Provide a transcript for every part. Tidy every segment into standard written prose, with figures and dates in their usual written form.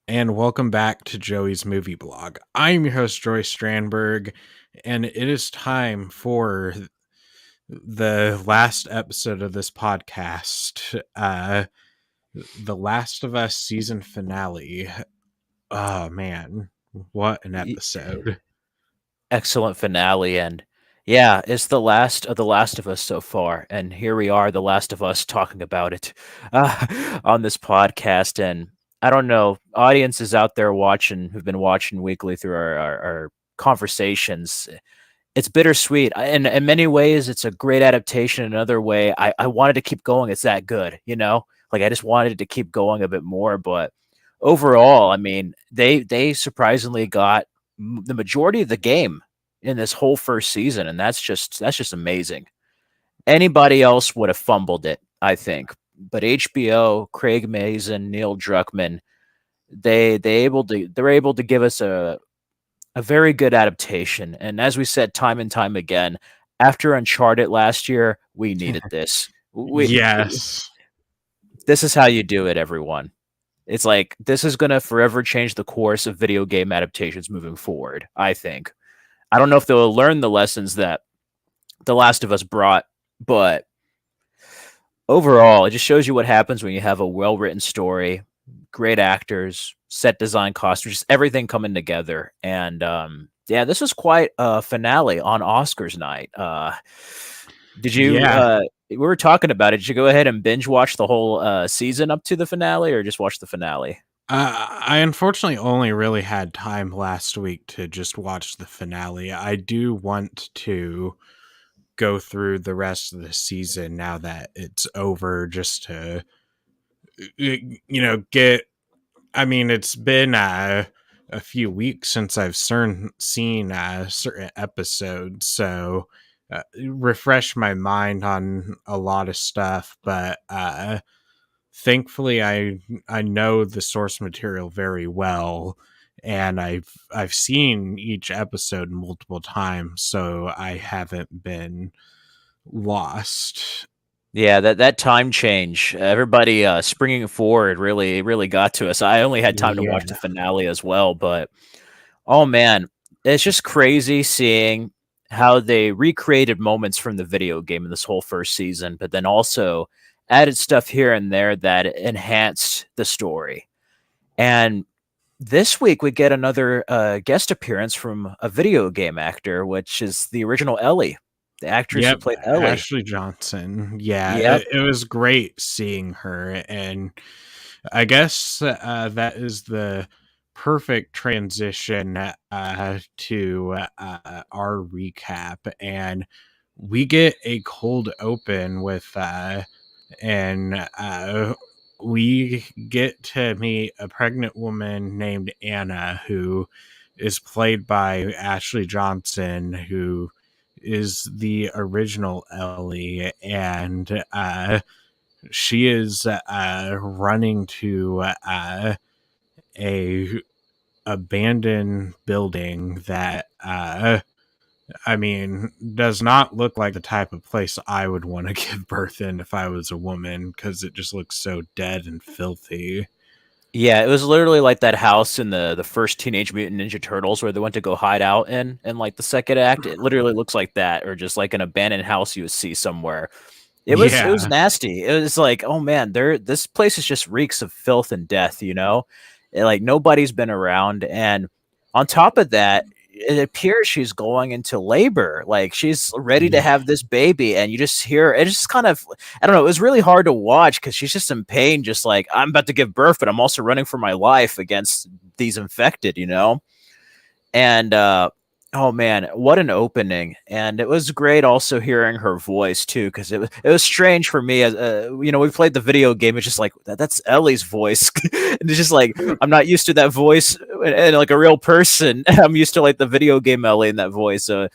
and welcome back to Joey's Movie Blog. I'm your host, Joy Strandberg, and it is time for the last episode of this podcast, The Last of Us season finale. Oh, man, what an Y- episode! Excellent finale, and yeah, it's the last of The Last of Us so far, and here we are, The Last of Us, talking about it on this podcast. And I don't know, audiences out there watching who've been watching weekly through our conversations. It's bittersweet. In many ways, it's a great adaptation. Another way, I wanted to keep going. It's that good, you know. Like I just wanted to keep going a bit more, but overall, I mean, they surprisingly got the majority of the game in this whole first season, and that's just amazing. Anybody else would have fumbled it, I think, but HBO, Craig Mazin, Neil Druckmann, they're able to give us a very good adaptation. And as we said time and time again, after Uncharted last year, we needed this. We Yes. This is how you do it, everyone. It's like this is gonna forever change the course of video game adaptations moving forward, I think. I don't know if they'll learn the lessons that The Last of Us brought, but overall, it just shows you what happens when you have a well-written story, great actors, set design, costumes, just everything coming together. And yeah, this was quite a finale on Oscars night. Did you? Yeah. We were talking about it. Did you go ahead and binge watch the whole season up to the finale, or just watch the finale? I unfortunately only really had time last week to just watch the finale. I do want to go through the rest of the season now that it's over, just to get. I mean, it's been a few weeks since I've seen certain episodes, so refresh my mind on a lot of stuff. But thankfully, I know the source material very well, and I've seen each episode multiple times, so I haven't been lost. Yeah, that time change, everybody springing forward really got to us. I only had time to Yeah. watch the finale as well, but oh man, it's just crazy seeing how they recreated moments from the video game in this whole first season, but then also added stuff here and there that enhanced the story. And this week we get another guest appearance from a video game actor, which is the original Ellie, the actress who Yep, played Ellie. Ashley Johnson. Yeah, Yep. it was great seeing her, and I guess that is the perfect transition to our recap, and we get a cold open with and we get to meet a pregnant woman named Anna, who is played by Ashley Johnson, who is the original Ellie, and she is running to a abandoned building that I mean, does not look like the type of place I would want to give birth in if I was a woman, because it just looks so dead and filthy. Yeah, it was literally like that house in the first Teenage Mutant Ninja Turtles where they went to go hide out in like the second act. It literally looks like that, or just like an abandoned house you would see somewhere. It was Yeah. nasty. It was like, oh man, this place is just reeks of filth and death, you know? Like nobody's been around. And on top of that, it appears she's going into labor. Like she's ready to Yeah. have this baby, and you just hear it just kind of, I don't know, it was really hard to watch because she's just in pain, just like I'm about to give birth, but I'm also running for my life against these infected, you know? And oh man, what an opening. And it was great also hearing her voice too, because it was strange for me as we played the video game. It's just like that's Ellie's voice. And it's just like I'm not used to that voice and like a real person. I'm used to like the video game Ellie and that voice. So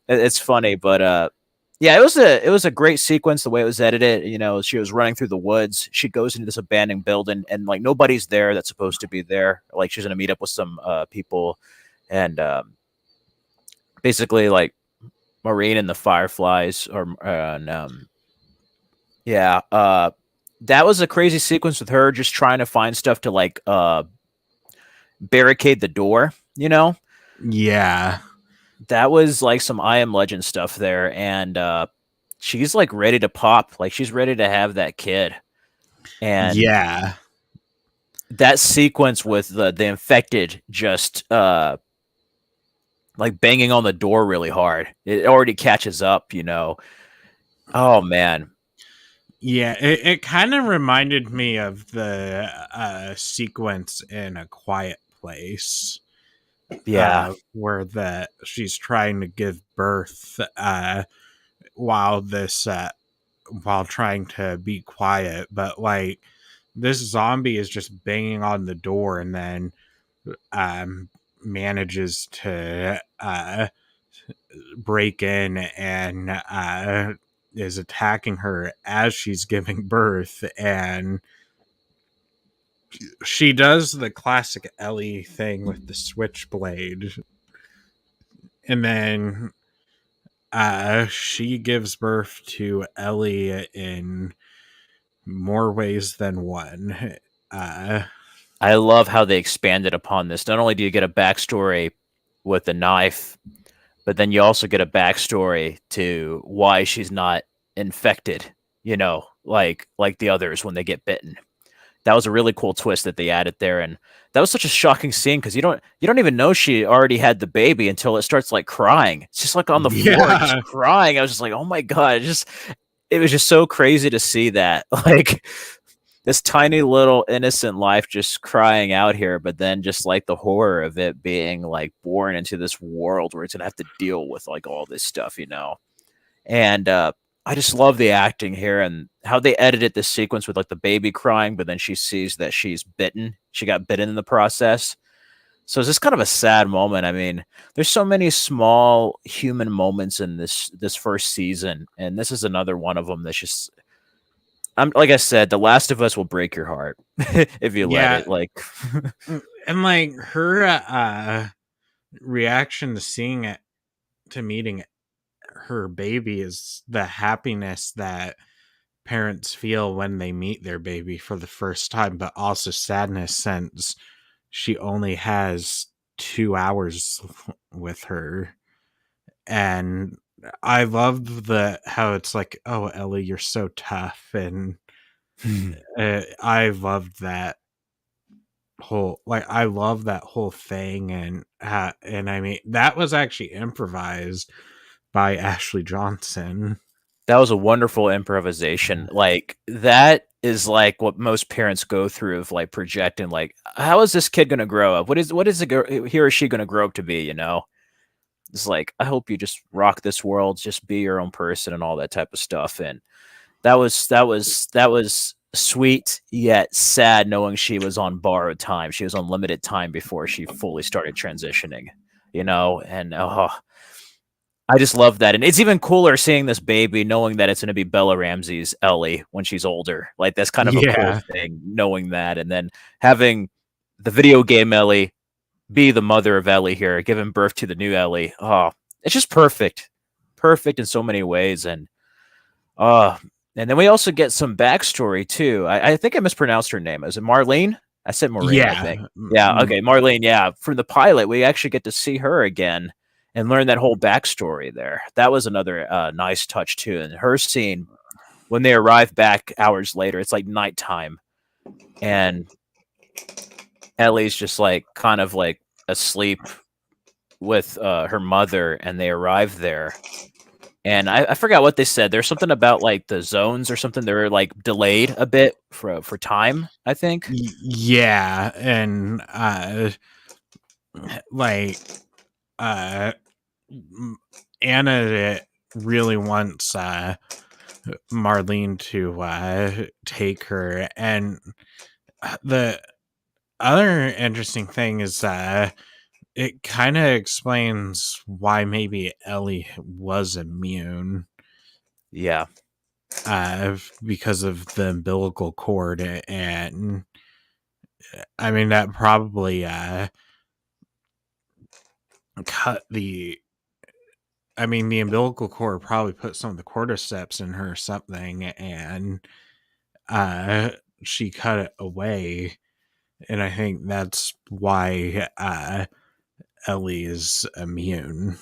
it's funny, but yeah, it was a great sequence the way it was edited. She was running through the woods. She goes into this abandoned building, and like nobody's there that's supposed to be there. Like she's gonna meet up with some people, and basically like Maureen and the Fireflies, or and, yeah, that was a crazy sequence with her just trying to find stuff to like barricade the door, you know? Yeah. That was like some I Am Legend stuff there, and she's like ready to pop, like she's ready to have that kid. And Yeah. that sequence with the infected just like banging on the door really hard. It already catches up, you know. Oh man. Yeah, it kind of reminded me of the sequence in A Quiet Place, Yeah. where the she's trying to give birth, while this while trying to be quiet, but like this zombie is just banging on the door and then um manages to break in and is attacking her as she's giving birth, and she does the classic Ellie thing with the switchblade, and then she gives birth to Ellie in more ways than one. Uh, I love how they expanded upon this. Not only do you get a backstory with the knife, but then you also get a backstory to why she's not infected, you know, like the others when they get bitten. That was a really cool twist that they added there, and that was such a shocking scene because you don't even know she already had the baby until it starts like crying. It's just like on the floor, just yeah, crying. I was just like, oh my god, it was just so crazy to see that. Like this tiny little innocent life just crying out here, but then just like the horror of it being like born into this world where it's gonna have to deal with like all this stuff, you know. And I just love the acting here and how they edited this sequence with like the baby crying, but then she sees that she's bitten. She got bitten in the process. So it's just kind of a sad moment. I mean, there's so many small human moments in this first season, and this is another one of them that's just I'm like I said, The Last of Us will break your heart if you let yeah, it. Like, and like her reaction to seeing it, to meeting her baby, is the happiness that parents feel when they meet their baby for the first time, but also sadness since she only has 2 hours with her. And I love the how it's like, oh Ellie, you're so tough, and I loved that I love that whole thing, and I mean that was actually improvised by Ashley Johnson. that was a wonderful improvisation. Like that is like what most parents go through of like projecting like how is this kid going to grow up? What is he or she going to grow up to be, you know? It's like I hope you just rock this world, just be your own person and all that type of stuff. And that was sweet yet sad knowing she was on borrowed time. She was on limited time before she fully started transitioning, you know? And oh, I just love that. And it's even cooler seeing this baby knowing that it's going to be Bella Ramsey's Ellie when she's older. Like that's kind of a cool Yeah. thing knowing that and then having the video game Ellie be the mother of Ellie here, giving birth to the new Ellie. Oh, it's just perfect. Perfect in so many ways and uh and then we also get some backstory too. I think I mispronounced her name. Is it Marlene? I said Maureen, I think. Yeah. Yeah, okay, Marlene. Yeah, from the pilot, we actually get to see her again and learn that whole backstory there. That was another nice touch too. And her scene when they arrive back hours later, it's like nighttime, and Ellie's just like kind of like asleep with her mother, and they arrive there, and I forgot what they said. There's something about like the zones or something. They're like delayed a bit for time. I think. Yeah, and like uh Anna really wants Marlene to take her, and the other interesting thing is it kind of explains why maybe Ellie was immune, Yeah, because of the umbilical cord, and I mean that probably cut the I mean, the umbilical cord probably put some of the cordyceps in her or something, and uh, she cut it away. and I think that's why Ellie is immune.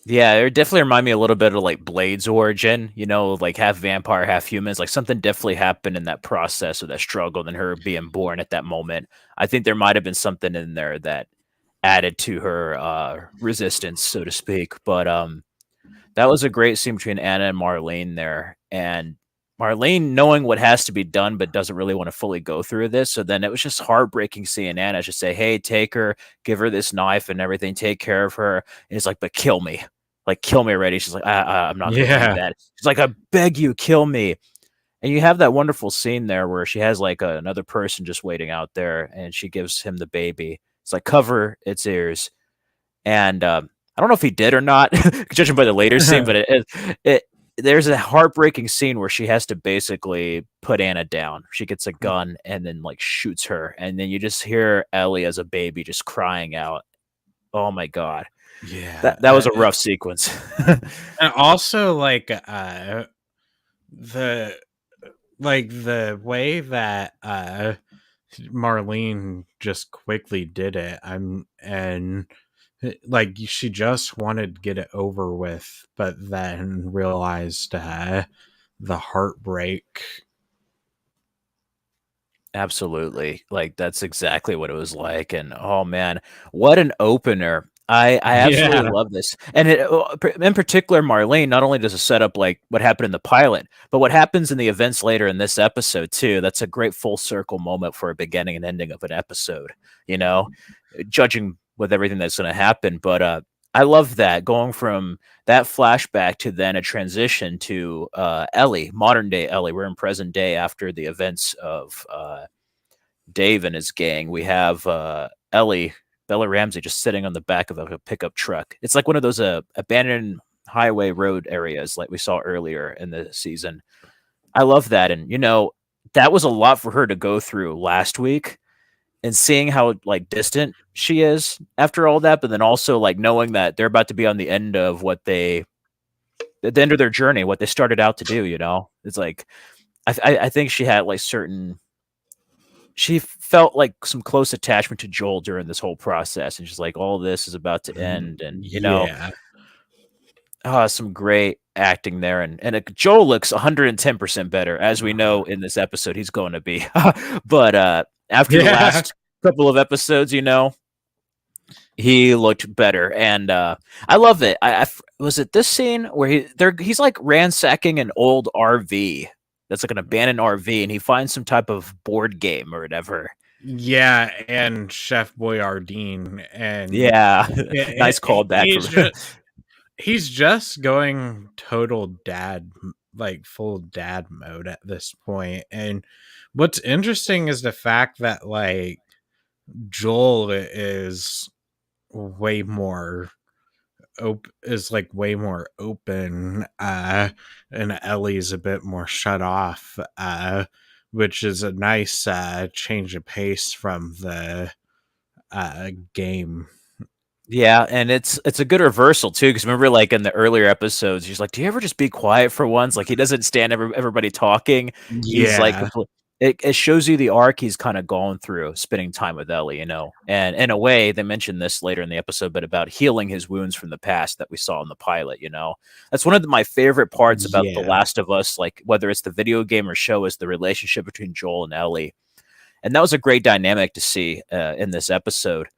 Yeah, it definitely remind me a little bit of like Blade's origin, you know, like half vampire, half humans. Like something definitely happened in that process of that struggle and her being born at that moment. I think there might have been something in there that added to her resistance, so to speak. But that was a great scene between Anna and Marlene there. And Marlene knowing what has to be done, but doesn't really want to fully go through this. So then it was just heartbreaking seeing Anna just say, hey, take her, give her this knife and everything, take care of her. And it's like, but kill me. Like, kill me already. She's like, I'm not going to do Yeah. that. She's like, I beg you, kill me. And you have that wonderful scene there where she has like another person just waiting out there and she gives him the baby. It's like, cover its ears. And I don't know if he did or not, judging by the later scene, but it there's a heartbreaking scene where she has to basically put Anna down. She gets a gun and then like shoots her, and then you just hear Ellie as a baby just crying out. Oh my god, Yeah. that was a rough sequence. And also the the way that Marlene just quickly did it. I'm and like she just wanted to get it over with, but then realized the heartbreak. Absolutely. Like that's exactly what it was like. And oh man, what an opener. I absolutely Yeah. love this. And in particular, Marlene, not only does it set up like what happened in the pilot, but what happens in the events later in this episode too. That's a great full circle moment for a beginning and ending of an episode, you know, judging with everything that's going to happen. But I love that going from that flashback to then a transition to Ellie, modern day Ellie. We're in present day after the events of Dave and his gang. We have Ellie, Bella Ramsey, just sitting on the back of a pickup truck. It's like one of those abandoned highway road areas like we saw earlier in the season. I love that. And, you know, that was a lot for her to go through last week and seeing how like distant she is after all that, but then also like knowing that they're about to be on the end of what they at the end of their journey, what they started out to do, you know? It's like I think she had like certain she felt like some close attachment to Joel during this whole process, and she's like, all this is about to end, and you know, Yeah. some great acting there, and Joel looks 110% better, as we know in this episode he's going to be. But after the Yeah. last couple of episodes, you know, he looked better, and I love it. Was it this scene where he's like ransacking an old RV that's like an abandoned RV, and he finds some type of board game or whatever. Yeah, and Chef Boyardee, and Yeah, nice callback he's from. just going total dad, like full dad mode at this point. And what's interesting is the fact that like Joel is way more is like way more open, and Ellie's a bit more shut off, which is a nice change of pace from the game. Yeah, and it's a good reversal too, because remember, like in the earlier episodes, he's like, "Do you ever just be quiet for once?" Like he doesn't stand everybody talking. He's like, Yeah. it shows you the arc he's kind of gone through, spending time with Ellie, you know. And in a way, they mentioned this later in the episode, but about healing his wounds from the past that we saw in the pilot. You know, that's one of my favorite parts about The Yeah. Last of Us, like whether it's the video game or show, is the relationship between Joel and Ellie, and that was a great dynamic to see in this episode.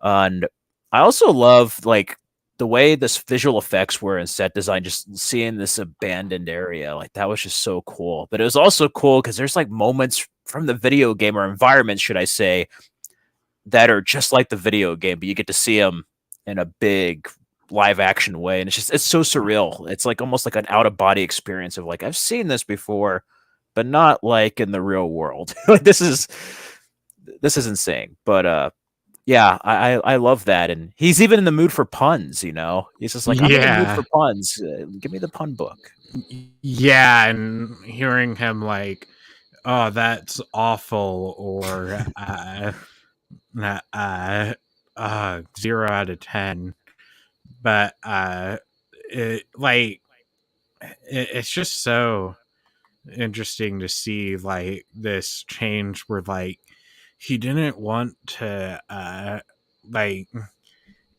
And I also love like the way this visual effects were in set design, just seeing this abandoned area. Like that was just so cool. But it was also cool because there's like moments from the video game or environments, should I say, that are just like the video game, but you get to see them in a big live action way. And it's so surreal. It's like almost like an out of body experience of like, I've seen this before, but not like in the real world. Like this is insane. But yeah, I love that, and he's even in the mood for puns. You know, he's just like, I'm in the mood for Yeah. puns. Give me the pun book. Yeah, and hearing him like, oh, that's awful, or uh, uh, 0 out of 10. But it like it's just so interesting to see like this change where like he didn't want to like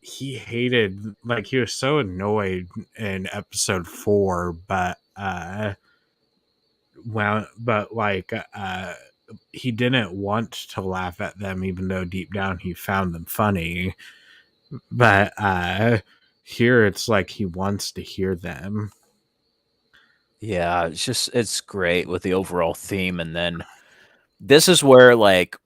he hated, like, he was so annoyed in episode 4, but like he didn't want to laugh at them, even though deep down he found them funny. But here it's like he wants to hear them. Yeah, it's great with the overall theme, and then this is where like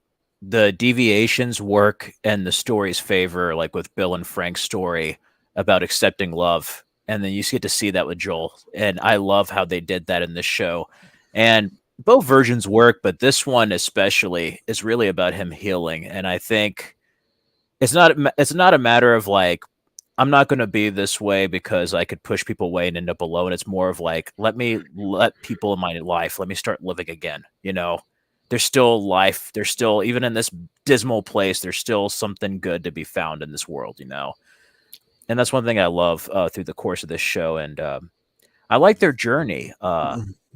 the deviations work and the stories favor, like with Bill and Frank's story about accepting love. And then you get to see that with Joel. And I love how they did that in this show. And both versions work, but this one especially is really about him healing. And I think it's not a matter of like I'm not going to be this way because I could push people away and end up alone. It's more of like, let me let people in my life, let me start living again. There's still life. There's still, even in this dismal place, there's still something good to be found in this world. And that's one thing I love through the course of this show. And I like their journey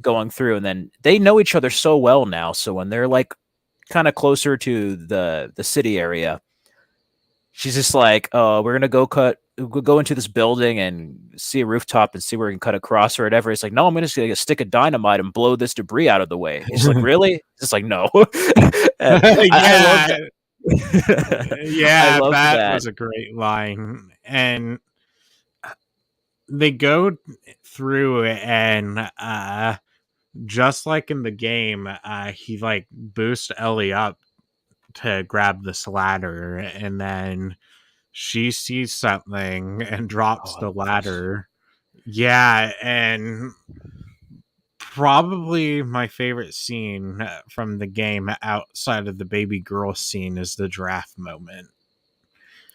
going through. And then they know each other so well now. So when they're like kind of closer to the city area, she's just like, "Oh, we're gonna go into this building and see a rooftop and see where we can cut across or whatever." It's like, "No, I'm gonna just get a stick of dynamite and blow this debris out of the way." It's like, "Really?" It's like, "No," and I love Yeah, that. I yeah, love that that. was a great line. And they go through and just like in the game, he like boosts Ellie up to grab this ladder, and then she sees something and drops Oh, the yes. ladder. Yeah, and probably my favorite scene from the game outside of the baby girl scene is the giraffe moment.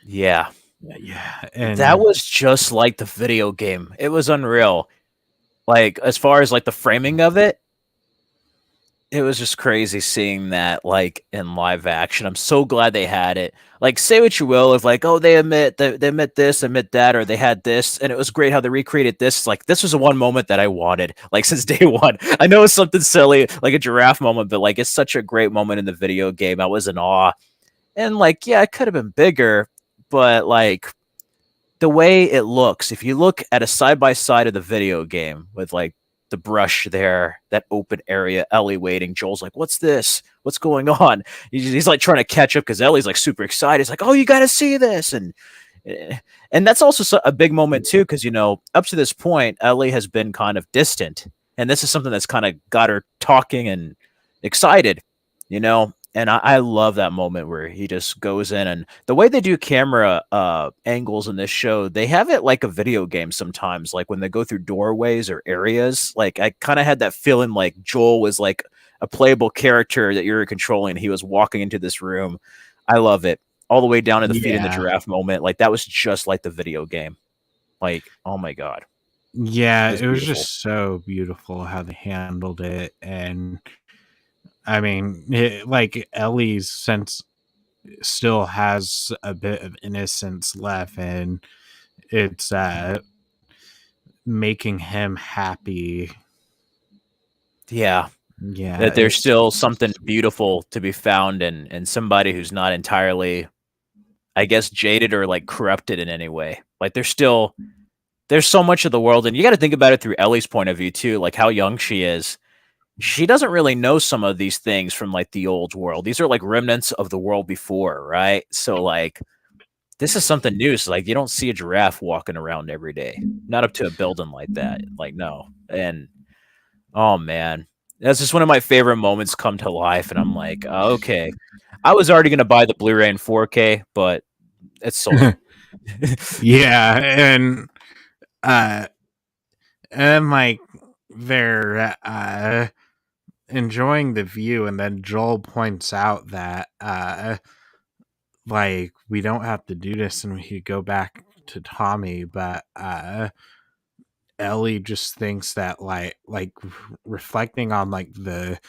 Yeah, Yeah, that and was just like the video game. It was unreal. Like as far as like the framing of it, it was just crazy seeing that like in live action. I'm so glad they had it. Like say what you will of like, oh, they admit this, admit that, or they had this, and it was great how they recreated this. It's like this was the one moment that I wanted, like since day one. I know it's something silly, like a giraffe moment, but like it's such a great moment in the video game. I was in awe. And like, yeah, it could have been bigger, but like the way it looks, if you look at a side by side of the video game with like the brush there, that open area, Ellie waiting, Joel's like, "What's this? What's going on?" He's like trying to catch up because Ellie's like super excited. He's like, "Oh, you got to see this!" Eh, and that's also a big moment too, because up to this point, Ellie has been kind of distant, and this is something that's kind of got her talking and excited, you know. And I love that moment where he just goes in, and the way they do camera angles in this show, they have it like a video game sometimes, like when they go through doorways or areas. Like I kind of had that feeling like Joel was like a playable character that you were controlling. He was walking into this room. I love it. All the way down to the feeding the yeah, giraffe moment. Like that was just like the video game. Like, oh my God. yeah, It was it was beautiful. just so beautiful how they handled it. And I mean, like Ellie's sense still has a bit of innocence left, and it's making him happy. Yeah. Yeah, That there's it's still something beautiful to be found in somebody who's not entirely, I guess, jaded or like corrupted in any way. Like there's so much of the world, and you got to think about it through Ellie's point of view too, like how young she is. She doesn't really know some of these things from like the old world. These are like remnants of the world before, right? So like this is something new. So like you don't see a giraffe walking around every day, not up to a building like that. Like no, and oh man, that's just one of my favorite moments come to life, and I'm like, oh, okay. I was already gonna buy the Blu-ray in 4K, but it's sold. yeah, uh and like they're enjoying the view, and then Joel points out that like we don't have to do this and we could go back to Tommy, but Ellie just thinks that reflecting on like the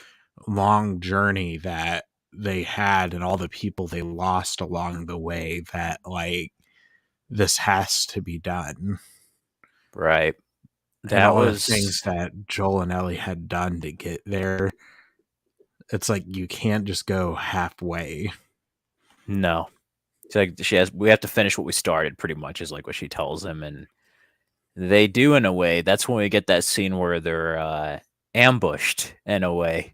long journey that they had and all the people they lost along the way, that like this has to be done, Right. and That all the things was that Joel and Ellie had done to get there. It's like you can't just go halfway. No, it's like we have to finish what we started. Pretty much is like what she tells them, and they do in a way. That's when we get that scene where they're ambushed in a way,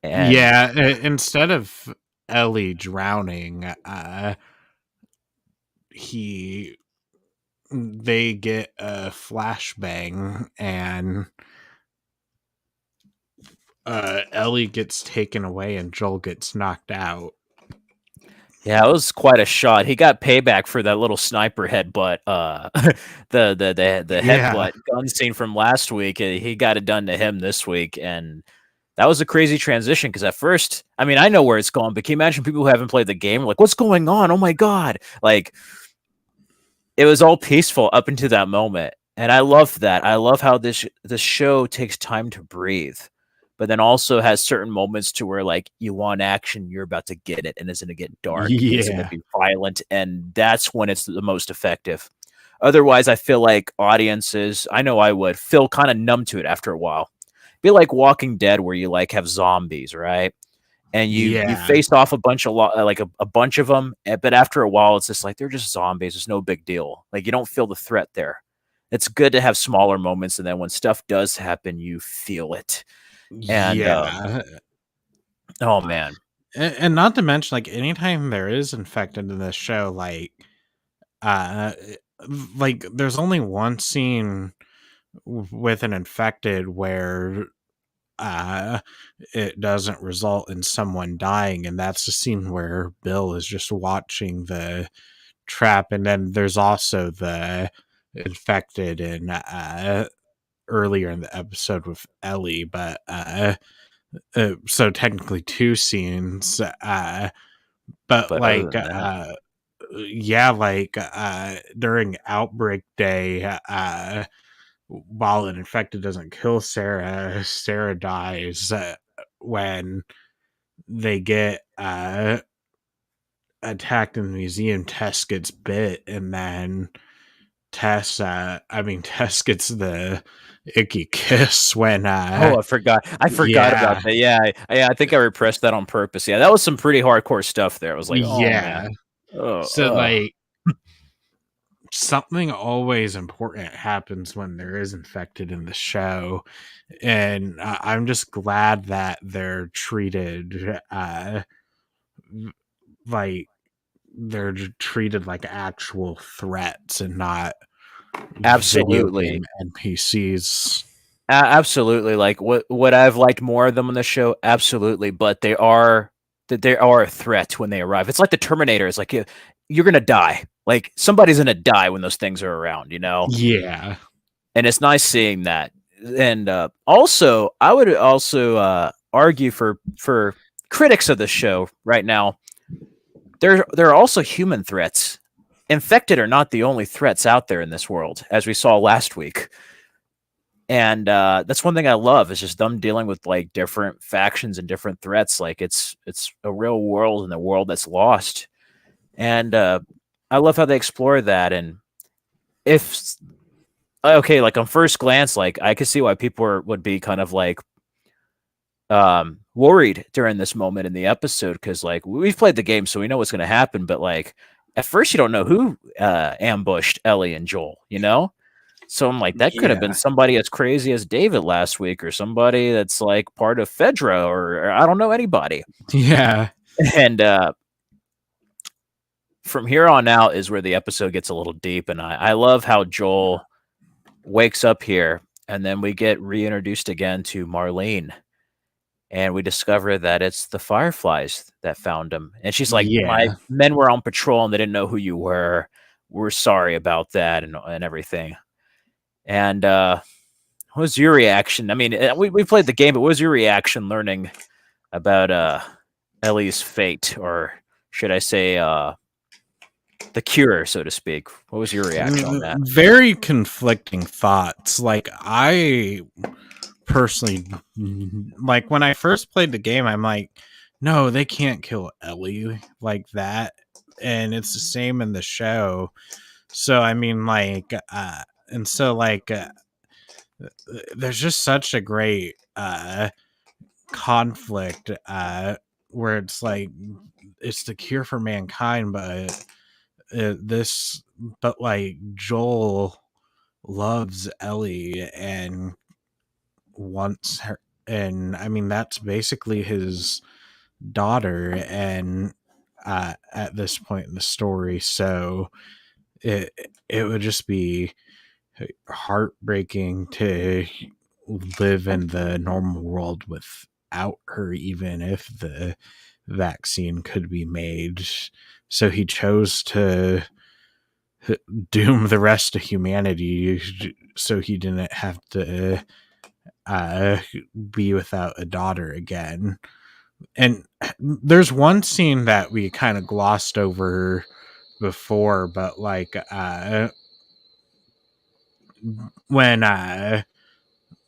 and Yeah, instead of Ellie drowning, he they get a flashbang and Ellie gets taken away and Joel gets knocked out. yeah, it was quite a shot. He got payback for that little sniper headbutt, the Yeah. headbutt gun scene from last week. He got it done to him this week, and that was a crazy transition. Because at first, I mean, I know where it's going, but can you imagine people who haven't played the game like, "What's going on? Oh my god!" Like it was all peaceful up into that moment, and I love that. I love how this show takes time to breathe, but then also has certain moments to where like you want action, you're about to get it, and it's gonna get dark, it's gonna Yeah. be violent, and that's when it's the most effective. Otherwise, I feel like audiences, I know I would feel kind of numb to it after a while. Be like Walking Dead, where you like have zombies, right? And you Yeah. faced off a bunch like a bunch of them, but after a while it's just like they're just zombies, it's no big deal, like you don't feel the threat there. It's good to have smaller moments, and then when stuff does happen you feel it. And Yeah. oh man. And not to mention, like, anytime there is infected in this show, uh there's only one scene with an infected where uh it doesn't result in someone dying, and that's the scene where Bill is just watching the trap. And then there's also the infected in earlier in the episode with Ellie, but so technically two scenes. But But other than that, yeah, during outbreak day, while an infected doesn't kill Sarah, Sarah dies when they get attacked in the museum. Tess gets bit, and then Tess gets the icky kiss when oh, I forgot about yeah, that. Yeah, I think I repressed that on purpose. Yeah, that was some pretty hardcore stuff there. I was like, oh man. yeah. Oh, So like something always important happens when there is infected in the show, and I'm just glad that they're treated like treated like actual threats and not video absolutely. game NPCs. Absolutely, like, what I've liked more of them on the show? Absolutely, but they are a threat when they arrive. It's like the Terminator, it's like, you're gonna die. Like, somebody's gonna die when those things are around, you know? Yeah. And it's nice seeing that. And, also, I would also, argue for critics of the show right now, there are also human threats. Infected are not the only threats out there in this world, as we saw last week. And that's one thing I love is just them dealing with like different factions and different threats. Like it's a real world and a world that's lost. And I love how they explore that. And if okay, like on first glance, like I could see why people would be kind of like worried during this moment in the episode, because like we've played the game, so we know what's going to happen. But like at first, you don't know who ambushed Ellie and Joel. You know, so I'm like, that could have been Yeah. somebody as crazy as David last week, or somebody that's like part of Fedra, or I don't know anybody. Yeah. And from here on out is where the episode gets a little deep, and I love how Joel wakes up here, and then we get reintroduced again to Marlene, and we discover that it's the Fireflies that found him. And she's like, "My Yeah. men were on patrol and they didn't know who you were. We're sorry about that and everything." And what was your reaction? I mean, we played the game, but what was your reaction learning about Ellie's fate, or should I say, the cure, so to speak? What was your reaction on that? Very conflicting thoughts. Like, I personally, like, when I first played the game, I'm like, no, they can't kill Ellie like that. And it's the same in the show. So, I mean, there's just such a great conflict where it's like it's the cure for mankind, but this but like Joel loves Ellie and wants her, and I mean that's basically his daughter, and at this point in the story, so it it would just be heartbreaking to live in the normal world without her, even if the vaccine could be made. So he chose to doom the rest of humanity so he didn't have to uh, be without a daughter again. And there's one scene that we kind of glossed over before, but like when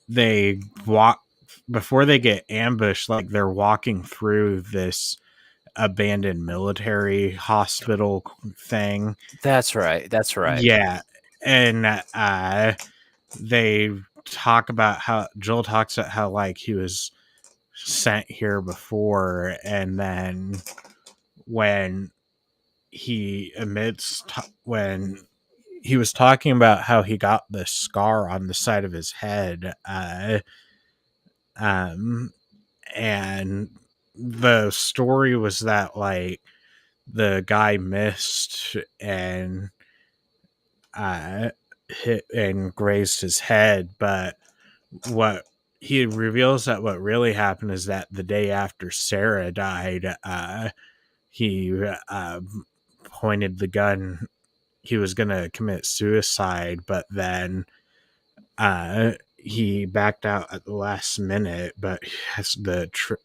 they walk before they get ambushed, like they're walking through this abandoned military hospital thing. That's right. That's right. Yeah. And they talk about how Joel talks about how like he was sent here before, and then when he admits when he was talking about how he got this scar on the side of his head, um and the story was that like the guy missed and hit and grazed his head, but what he reveals that what really happened is that the day after Sarah died, he pointed the gun. He was gonna commit suicide, but then he backed out at the last minute. But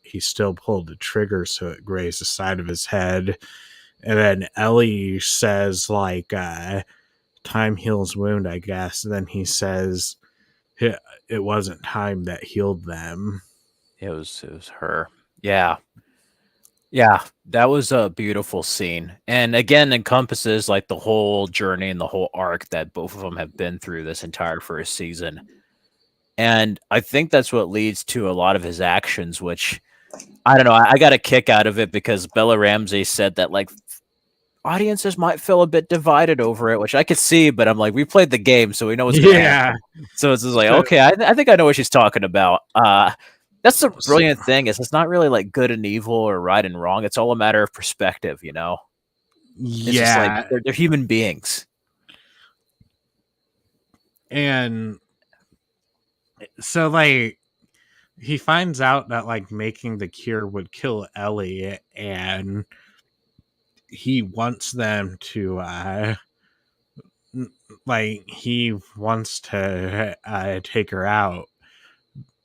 he still pulled the trigger, so it grazed the side of his head. And then Ellie says, like, time heals wound, I guess. And then he says, it wasn't time that healed them. It was her. Yeah. Yeah, that was a beautiful scene. And again encompasses like the whole journey and the whole arc that both of them have been through this entire first season. And I think that's what leads to a lot of his actions, which I don't know. I got a kick out of it because Bella Ramsey said that like audiences might feel a bit divided over it, which I could see, but I'm like, we played the game, so we know what's going to Yeah. happen. So it's just like, So, okay, I think I know what she's talking about. That's the brilliant thing is it's not really like good and evil or right and wrong. It's all a matter of perspective, you know? It's just like yeah. they're human beings. And so, like, he finds out that, like, making the cure would kill Ellie, and he wants them to, like, he wants to take her out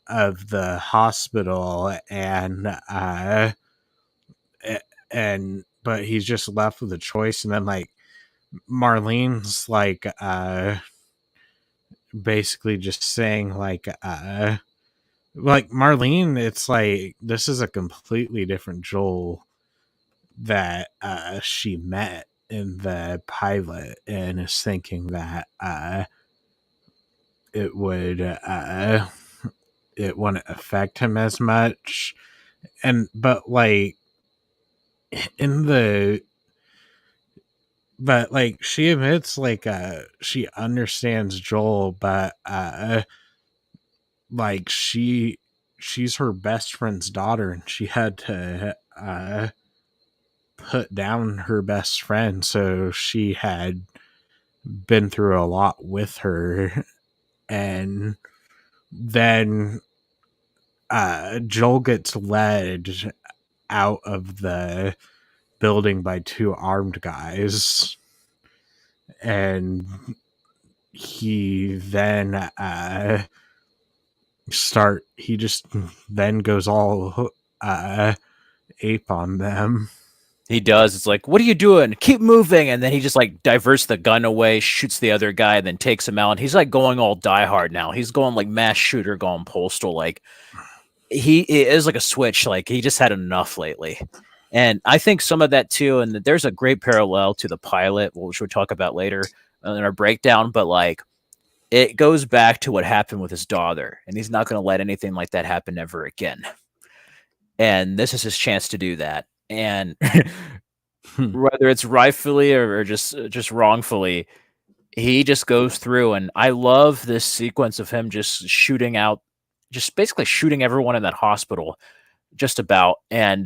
of the hospital, and but he's just left with a choice, and then like Marlene's basically just saying like Marlene, it's like this is a completely different Joel that she met in the pilot, and is thinking that it would it wouldn't affect him as much, and but like in the but like she admits like she understands Joel, but like she's her best friend's daughter, and she had to put down her best friend, so she had been through a lot with her. And then Joel gets led out of the building by two armed guys, and he then he just then goes all ape on them. He does. It's like, what are you doing? Keep moving. And then he just like diverts the gun away, shoots the other guy, and then takes him out. And he's like going all Die Hard now. He's going like mass shooter, going postal. Like he is like a switch. Like he just had enough lately. And I think some of that too. And there's a great parallel to the pilot, which we'll talk about later in our breakdown. But like it goes back to what happened with his daughter, and he's not going to let anything like that happen ever again. and this is his chance to do that. And Hmm. whether it's rightfully or just wrongfully, he just goes through, and I love this sequence of him just shooting out, just basically shooting everyone in that hospital, just about. And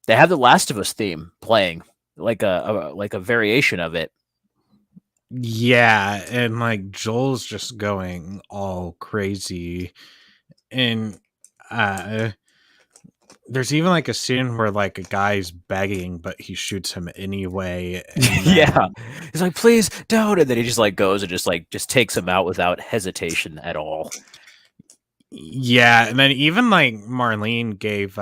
they have the Last of Us theme playing, like a variation of it. Yeah, and like Joel's just going all crazy. And uh there's even like a scene where like a guy's begging, but he shoots him anyway. And Yeah, then he's like, "Please don't," and then he just like goes and just takes him out without hesitation at all. yeah, and then even like Marlene gave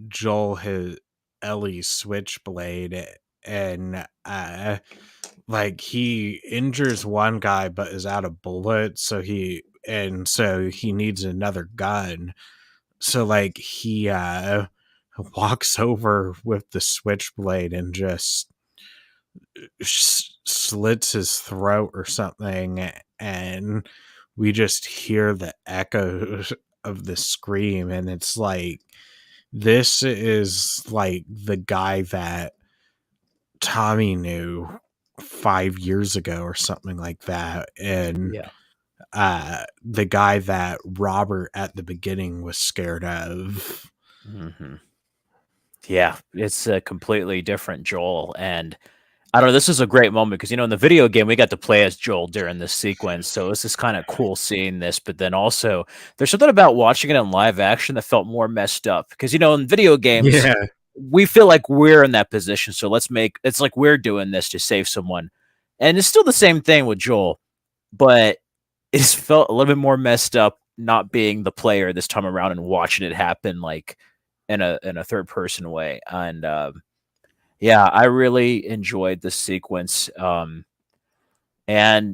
Joel his Ellie's switchblade, and like he injures one guy but is out of bullets, so he needs another gun. So like he walks over with the switchblade and just slits his throat or something, and we just hear the echoes of the scream. And it's like, this is like the guy that Tommy knew 5 years ago or something like that. And Yeah. the guy that Robert at the beginning was scared of. Hmm. Yeah, it's a completely different Joel, and I don't know. This is a great moment because in the video game we got to play as Joel during this sequence, so it's just kind of cool seeing this. But then also, there's something about watching it in live action that felt more messed up because in video games Yeah. we feel like we're in that position, so let's make it's like we're doing this to save someone, and it's still the same thing with Joel, but it just felt a little bit more messed up not being the player this time around and watching it happen like in a third person way. And yeah, I really enjoyed the sequence. And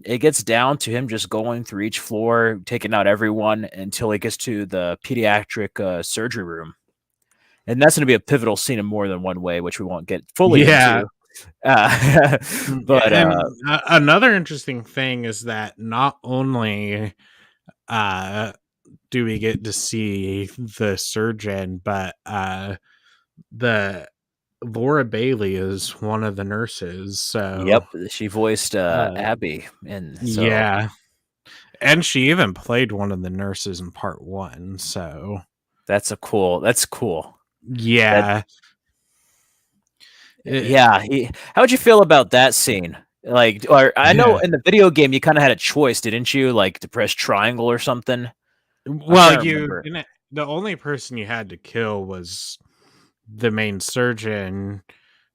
it gets down to him just going through each floor, taking out everyone until he gets to the pediatric surgery room. And that's going to be a pivotal scene in more than one way, which we won't get fully Yeah. into. Uh, but And another interesting thing is that not only uh do we get to see the surgeon, but the Laura Bailey is one of the nurses. So yep, she voiced uh Abby, and so yeah. And she even played one of the nurses in part one. So that's cool. That yeah. It, Yeah, how'd you feel about that scene? Like, or I know yeah. in the video game you kind of had a choice, didn't you? Like to press triangle or something. I'm Well, trying to you remember. didn't, the only person you had to kill was the main surgeon,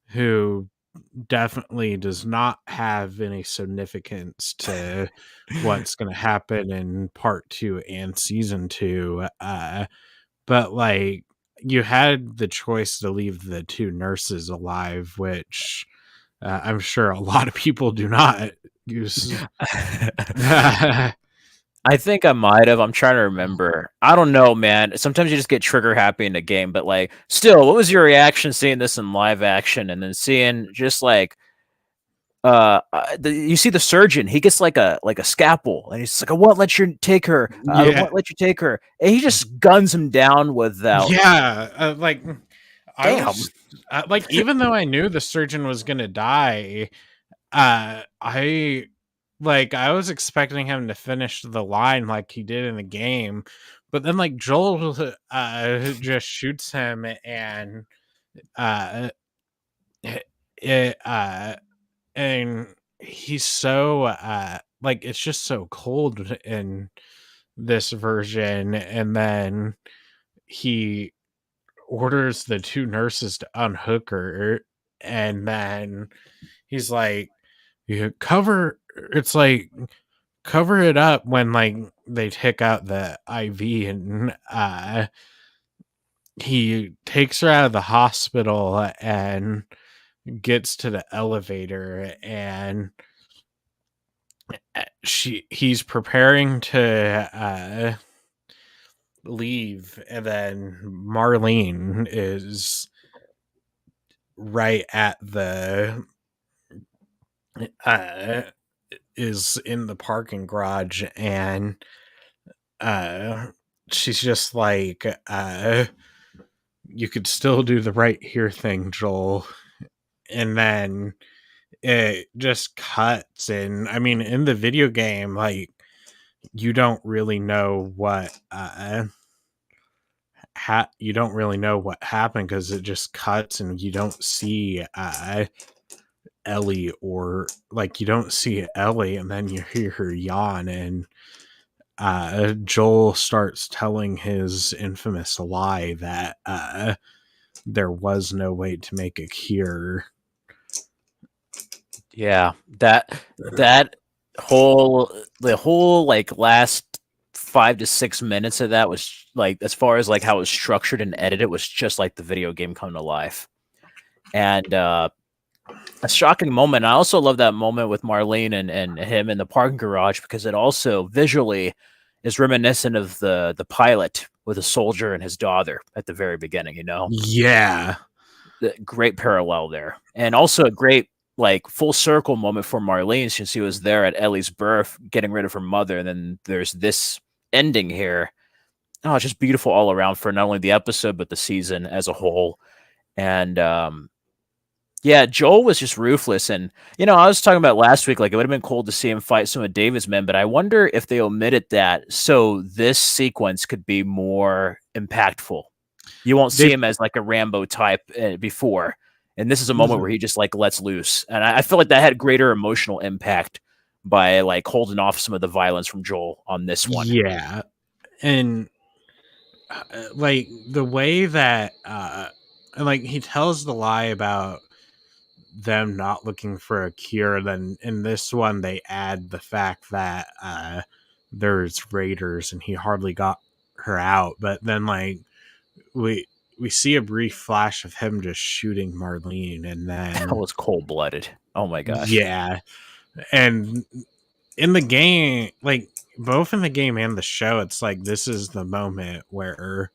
who definitely does not have any significance to what's going to happen in part two and season two. But like, you had the choice to leave the two nurses alive, which I'm sure a lot of people do not use. I think I might have. I'm trying to remember. I don't know, man. Sometimes you just get trigger happy in the game, but like, still, what was your reaction seeing this in live action and then seeing just like you see the surgeon, he gets like a scalpel and he's like, I won't let you take her, I Yeah, won't let you take her, and he just guns him down without yeah. Like, I damn. was like, even though I knew the surgeon was gonna die, I I was expecting him to finish the line like he did in the game, but then like Joel just shoots him, and uh it and he's so like, it's just so cold in this version. And then he orders the two nurses to unhook her, and then he's like, you cover it's like, cover it up, when like they take out the IV. And he takes her out of the hospital and gets to the elevator, and he's preparing to leave, and then Marlene is right at the uh is in the parking garage. And uh she's just like, you could still do the right here thing, Joel. And then it just cuts. And I mean, in the video game, like, you don't really know what you don't really know what happened because it just cuts and you don't see Ellie, or like you don't see Ellie, and then you hear her yawn, and Joel starts telling his infamous lie that there was no way to make a cure. Yeah, that the whole like last 5 to 6 minutes of that was like, as far as like how it was structured and edited, was just like the video game come to life. And a shocking moment. I also love that moment with Marlene and him in the parking garage, because it also visually is reminiscent of the pilot with a soldier and his daughter at the very beginning. Yeah. Great parallel there, and also a great like full circle moment for Marlene, since she was there at Ellie's birth, getting rid of her mother, and then there's this ending here. Oh, it's just beautiful all around for not only the episode but the season as a whole. And yeah, Joel was just ruthless. And, I was talking about last week, like it would have been cool to see him fight some of David's men, but I wonder if they omitted that so this sequence could be more impactful. You won't see They him as like a Rambo type before. And this is a moment where he just like lets loose. And I feel like that had greater emotional impact by like holding off some of the violence from Joel on this one. Yeah. And like the way that like he tells the lie about them not looking for a cure, then in this one they add the fact that there's raiders and he hardly got her out, but then like we we see a brief flash of him just shooting Marlene, and That then was cold blooded. Oh my gosh. yeah. And in the game, like both in the game and the show, it's like this is the moment where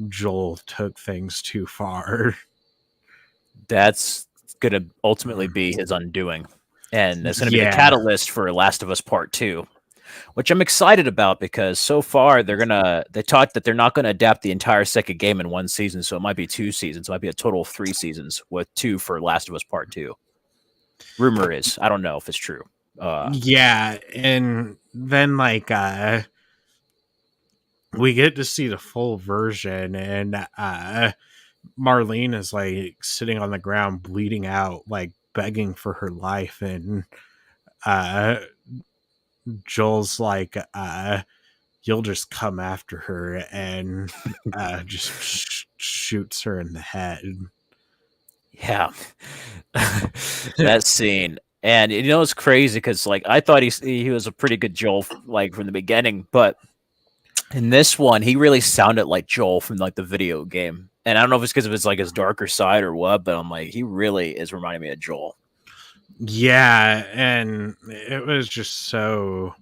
Joel took things too far. That's going to ultimately be his undoing. And it's going to be the Yeah. catalyst for Last of Us Part 2, which I'm excited about, because so far they talked that they're not going to adapt the entire second game in one season, so it might be 2 seasons. It might be a total of 3 seasons with 2 for Last of Us Part 2. Rumor is, I don't know if it's true. Yeah, and then like we get to see the full version, and Marlene is like sitting on the ground bleeding out, like begging for her life, and uh Joel's like you'll just come after her, and just shoots her in the head. Yeah. That scene. And it's crazy because like I thought he was a pretty good Joel like from the beginning, but in this one he really sounded like Joel from like the video game. And I don't know if it's because of his like his darker side or what, but I'm like, he really is reminding me of Joel. Yeah, and it was just so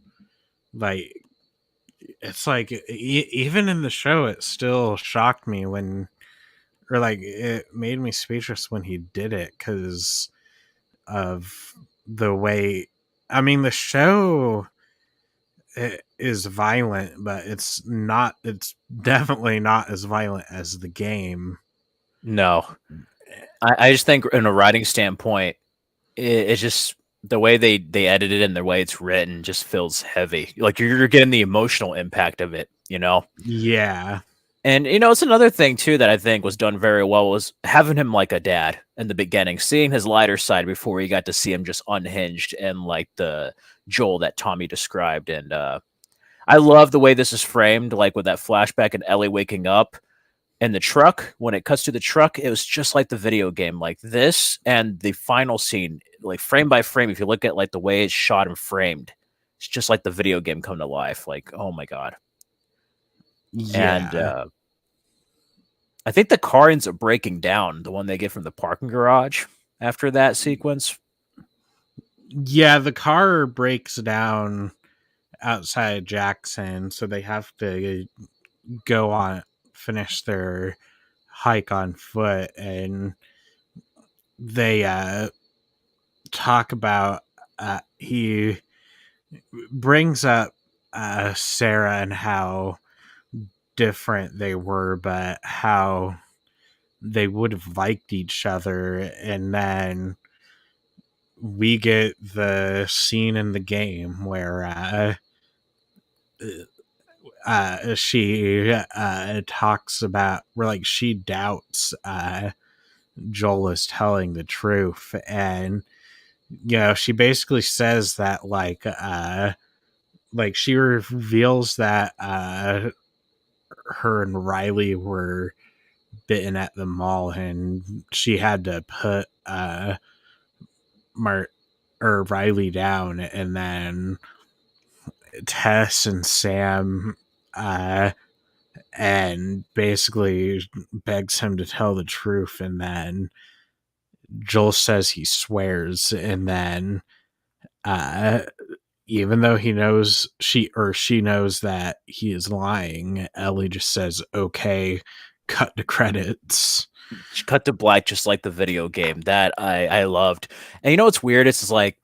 like it's like even in the show it still shocked me when, or like it made me speechless when he did it because of the way, I mean the show is violent, but it's definitely not as violent as the game. No, I just think in a writing standpoint, it's just the way they edited it and the way it's written just feels heavy. Like you're getting the emotional impact of it. Yeah. And it's another thing too that I think was done very well was having him like a dad in the beginning, seeing his lighter side before you got to see him just unhinged and like the Joel that Tommy described. And I love the way this is framed, like with that flashback and Ellie waking up in the truck. When it cuts to the truck, it was just like the video game, like this and the final scene, like frame by frame. If you look at like the way it's shot and framed, it's just like the video game come to life. Like, oh my god. And Yeah. I think the car ends up breaking down, the one they get from the parking garage after that sequence. Yeah, the car breaks down outside Jackson, so they have to go on, finish their hike on foot, and they talk about he brings up Sarah and how different they were, but how they would have liked each other, and then we get the scene in the game where she talks about where like she doubts Joel is telling the truth, and she basically says that like she reveals that her and Riley were bitten at the mall, and she had to put Mar or Riley down, and then Tess and Sam and basically begs him to tell the truth, and then Joel says he swears, and then uh even though he knows she knows that he is lying, Ellie just says okay, cut the credits. Cut to black, just like the video game. That I loved. And you know what's weird? It's like,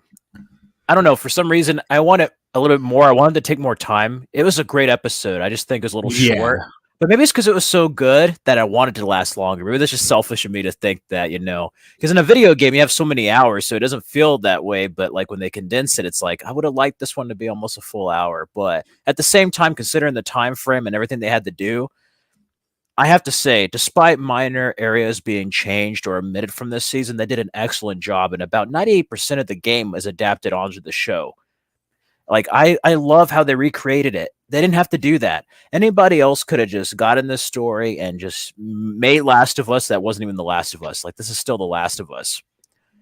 I don't know. For some reason, I want it a little bit more. I wanted to take more time. It was a great episode. I just think it was a little Yeah, short. But maybe it's because it was so good that I wanted to last longer. Maybe that's just selfish of me to think that, because in a video game you have so many hours, so it doesn't feel that way. But like when they condense it, it's like I would have liked this one to be almost a full hour. But at the same time, considering the time frame and everything they had to do, I have to say, despite minor areas being changed or omitted from this season, they did an excellent job, and about 98% of the game is adapted onto the show. Like I love how they recreated it. They didn't have to do that. Anybody else could have just gotten this story and just made Last of Us that wasn't even The Last of Us. Like this is still The Last of Us.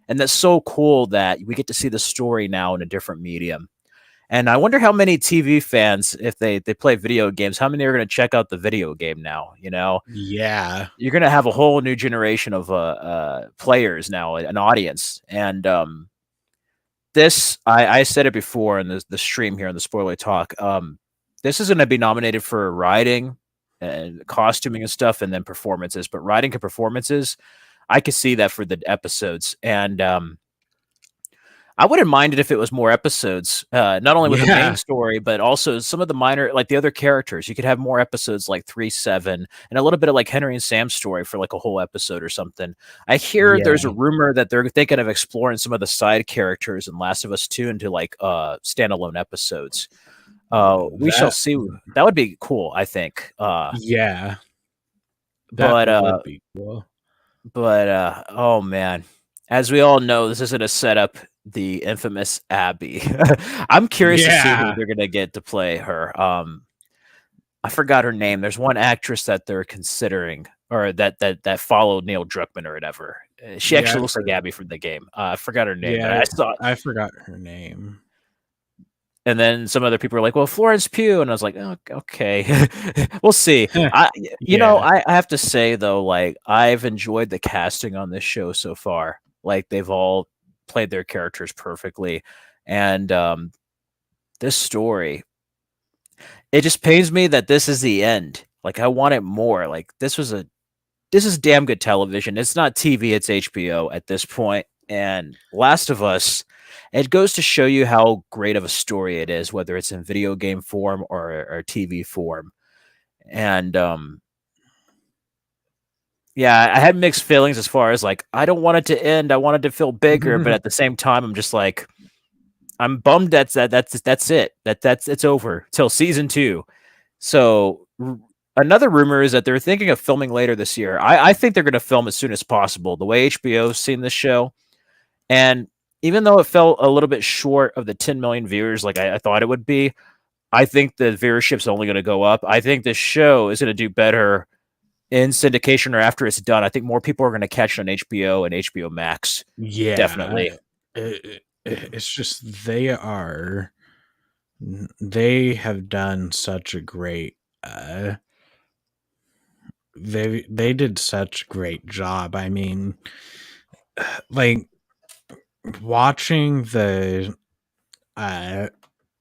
And that's so cool that we get to see the story now in a different medium. And I wonder how many TV fans, if they play video games, how many are going to check out the video game now? yeah, You're going to have a whole new generation of players now, an audience. And this, I said it before in the stream here in the spoiler talk. This is going to be nominated for writing and costuming and stuff, and then performances. But writing and performances, I could see that for the episodes. And I wouldn't mind it if it was more episodes, not only with the main yeah, story, but also some of the minor, like the other characters. You could have more episodes like 3, 7, and a little bit of like Henry and Sam's story for like a whole episode or something. I hear there's a yeah. rumor that they're thinking of exploring some of the side characters in Last of Us 2 into like standalone episodes. We shall That see. That would be cool, I think. yeah, that But would be cool. oh man, as we all know, this is going to set up the infamous Abby. I'm curious to see who Yeah, they're going to get to play her. I forgot her name. There's one actress that they're considering, or that followed Neil Druckmann or whatever. She yeah, actually looks like Abby from the game. I forgot her name, but yeah. I saw. I forgot her name. And then some other people are like, "Well, Florence Pugh," and I was like, oh, "Okay, we'll see." Yeah, I have to say though, like I've enjoyed the casting on this show so far. Like they've all played their characters perfectly, and this story, it just pains me that this is the end. Like I wanted more. Like this is damn good television. It's not TV, it's HBO at this point. And Last of Us, it goes to show you how great of a story it is, whether it's in video game form or TV form. And yeah, I had mixed feelings as far as like I don't want it to end. I wanted to feel bigger, but at the same time, I'm just like I'm bummed that's it. That's it's over till season 2. So another rumor is that they're thinking of filming later this year. I think they're going to film as soon as possible. The way HBO's seen this show, and even though it fell a little bit short of the 10 million viewers, like I thought it would be, I think the viewership's only going to go up. I think this show is going to do better in syndication or after it's done. I think more people are going to catch it on HBO and HBO Max. yeah. Definitely. It's just they have done such a great they did such a great job. I mean, like watching the uh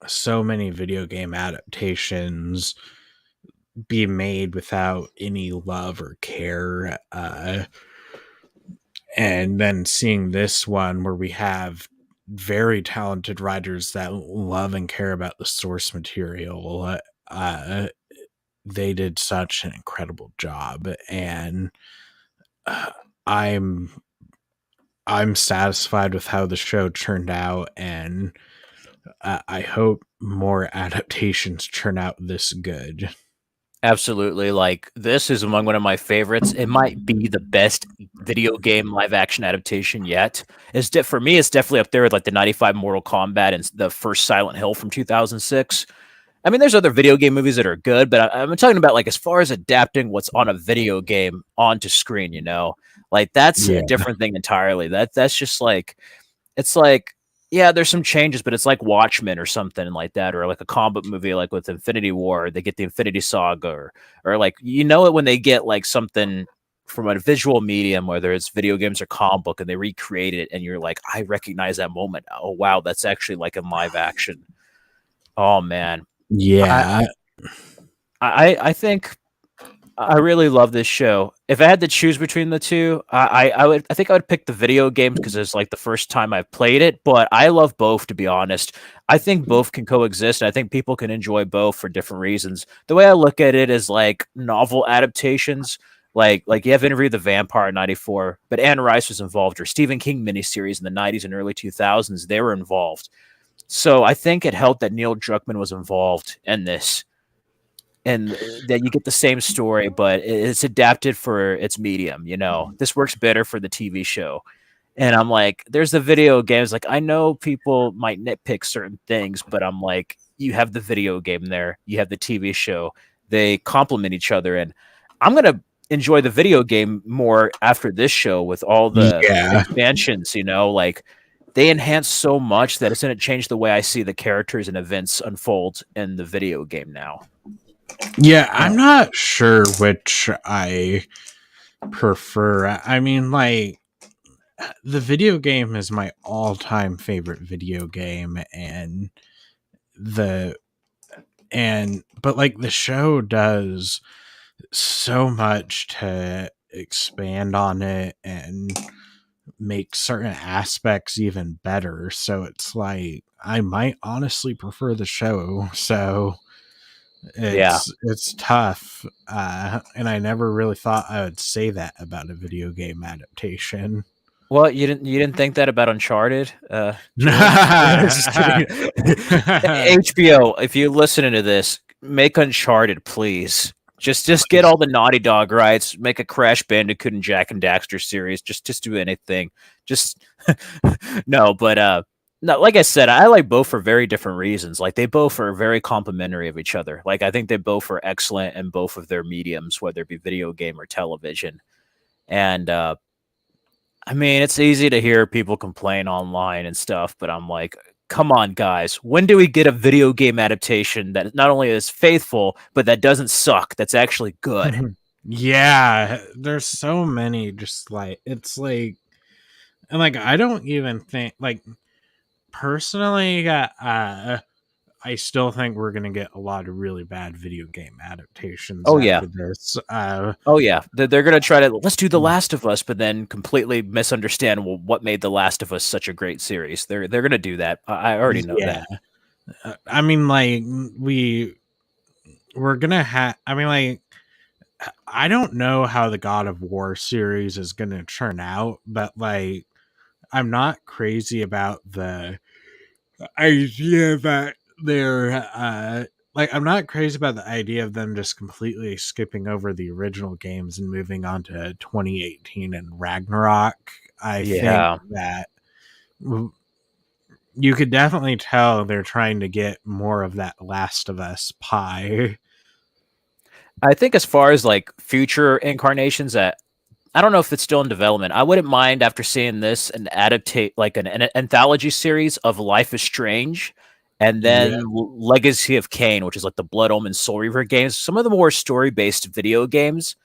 so many video game adaptations be made without any love or care, and then seeing this one where we have very talented writers that love and care about the source material, they did such an incredible job. And uh, I'm I'm satisfied with how the show turned out, and I hope more adaptations turn out this good. Absolutely. Like this is among one of my favorites. It might be the best video game live action adaptation yet. For me, it's definitely up there with like the 95 Mortal Kombat and the first Silent Hill from 2006. I mean, there's other video game movies that are good, but I'm talking about like as far as adapting what's on a video game onto screen, like that's a Yeah, different thing entirely. That's just like it's like, yeah, there's some changes, but it's like Watchmen or something like that, or like a comic movie like with Infinity War, they get the Infinity Saga, or like it when they get like something from a visual medium, whether it's video games or comic book, and they recreate it, and you're like, I recognize that moment. Oh wow, that's actually like in live action. Oh man, I yeah. I think I really love this show. If I had to choose between the two, I think I would pick the video games because it's like the first time I've played it. But I love both, to be honest. I think both can coexist, and I think people can enjoy both for different reasons. The way I look at it is like novel adaptations. Like you have Interview with the Vampire in '94, but Anne Rice was involved, or Stephen King miniseries in the '90s and early 2000s. They were involved. So I think it helped that Neil Druckmann was involved in this and that you get the same story, but it's adapted for its medium. This works better for the TV show. And I'm like, there's the video games. Like, I know people might nitpick certain things, but I'm like, you have the video game there, you have the TV show, they complement each other. And I'm going to enjoy the video game more after this show with all the Yeah. expansions, like they enhance so much that it's going to change the way I see the characters and events unfold in the video game now. Yeah, Yeah. I'm not sure which I prefer. I mean, like, the video game is my all-time favorite video game, the but like the show does so much to expand on it and make certain aspects even better. So it's like I might honestly prefer the show. So Yeah. it's tough, and I never really thought I would say that about a video game adaptation. Well, you didn't think that about Uncharted, Jordan? Just kidding. HBO, if you're listening to this, make Uncharted, please. Just get all the Naughty Dog rights. Make a Crash Bandicoot and Jack and Daxter series. Just do anything. Just no, but no. Like I said, I like both for very different reasons. Like they both are very complementary of each other. Like I think they both are excellent in both of their mediums, whether it be video game or television. And I mean, it's easy to hear people complain online and stuff, but I'm like, come on, guys. When do we get a video game adaptation that not only is faithful, but that doesn't suck? That's actually good. Yeah, there's so many. Just like it's like, and like I don't even think like personally. I still think we're gonna get a lot of really bad video game adaptations Oh yeah. after this. Oh yeah. They're gonna try to let's do The Last of Us, but then completely misunderstand what made The Last of Us such a great series. They're gonna do that. I already know yeah, that. I mean, like we're gonna have. I mean, like I don't know how the God of War series is gonna turn out, but like I'm not crazy about the idea that they're like I'm not crazy about the idea of them just completely skipping over the original games and moving on to 2018 and Ragnarok. I think Yeah. that you could definitely tell they're trying to get more of that Last of Us pie. I think as far as like future incarnations that I don't know if it's still in development. I wouldn't mind after seeing this an adaptate like an anthology series of Life is Strange, and Yeah. then Legacy of Kain, which is like the Blood Omen Soul Reaver games. Some of the more story based video games.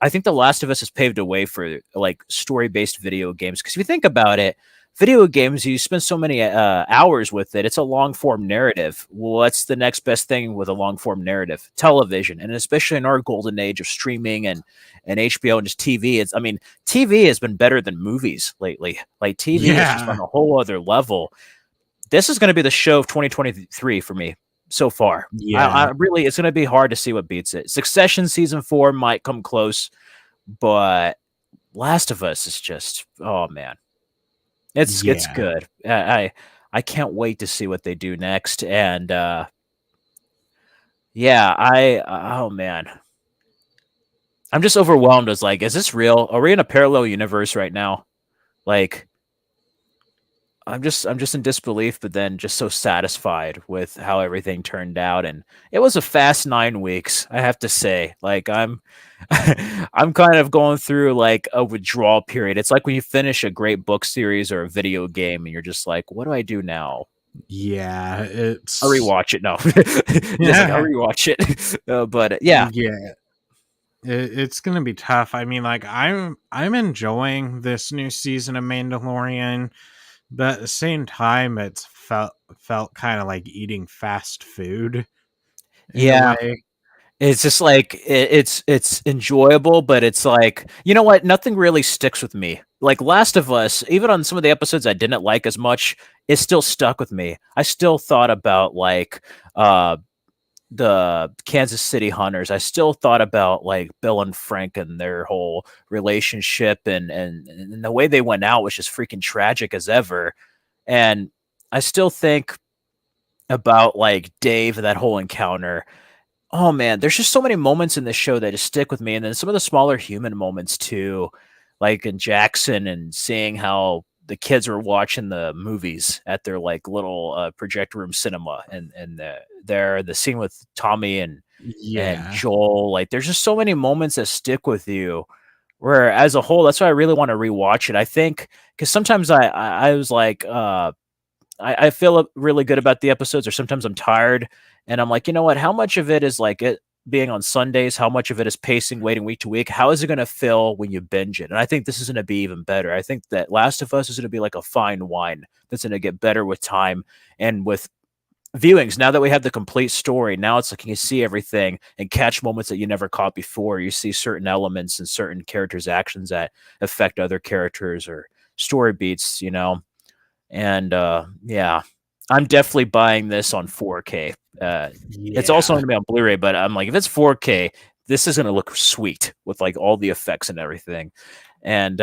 I think The Last of Us has paved a way for like story based video games because if you think about it, video games you spend so many hours with it. It's a long form narrative. What's the next best thing with a long form narrative? Television, and especially in our golden age of streaming and HBO and just TV. It's I mean TV has been better than movies lately. Like TV is just on Yeah. a whole other level. This is going to be the show of 2023 for me so far. I Yeah. really, it's going to be hard to see what beats it. Succession season 4 might come close, but Last of Us is just, oh man, it's Yeah. good. I can't wait to see what they do next. And yeah, oh man, I'm just overwhelmed. As like, is this real? Are we in a parallel universe right now? Like, I'm just in disbelief, but then just so satisfied with how everything turned out. And it was a fast 9 weeks, I have to say. Like I'm kind of going through like a withdrawal period. It's like when you finish a great book series or a video game and you're just like, what do I do now? Yeah, I'll it's rewatch it. No, just like I'll yeah, rewatch it. But yeah, yeah. It's gonna be tough. I mean, like I'm enjoying this new season of Mandalorian, but at the same time, it's felt kind of like eating fast food in a yeah. way. It's just like it's enjoyable, but it's like, you know what? Nothing really sticks with me. Like Last of Us, even on some of the episodes I didn't like as much, it still stuck with me. I still thought about like uh the Kansas City Hunters. I still thought about like Bill and Frank and their whole relationship, and the way they went out was just freaking tragic as ever. And I still think about like Dave and that whole encounter. Oh man, there's just so many moments in this show that just stick with me, and then some of the smaller human moments too, like in Jackson and seeing how the kids were watching the movies at their like little projector room cinema, and the scene with Tommy and Yeah, Joel. Like, there's just so many moments that stick with you. Where as a whole, that's why I really want to rewatch it. I think because sometimes I was like, I feel really good about the episodes, or sometimes I'm tired and I'm like, you know what? How much of it is like it being on Sundays? How much of it is pacing, waiting week to week? How is it going to feel when you binge it? And I think this is going to be even better. I think that Last of Us is going to be like a fine wine that's going to get better with time and with viewings. Now that we have the complete story, now it's like you can see everything and catch moments that you never caught before. You see certain elements and certain characters' actions that affect other characters or story beats, you know? And yeah, I'm definitely buying this on 4K. It's also yeah, going to be on Blu-ray, but I'm like, if it's 4K, this is going to look sweet with like all the effects and everything. And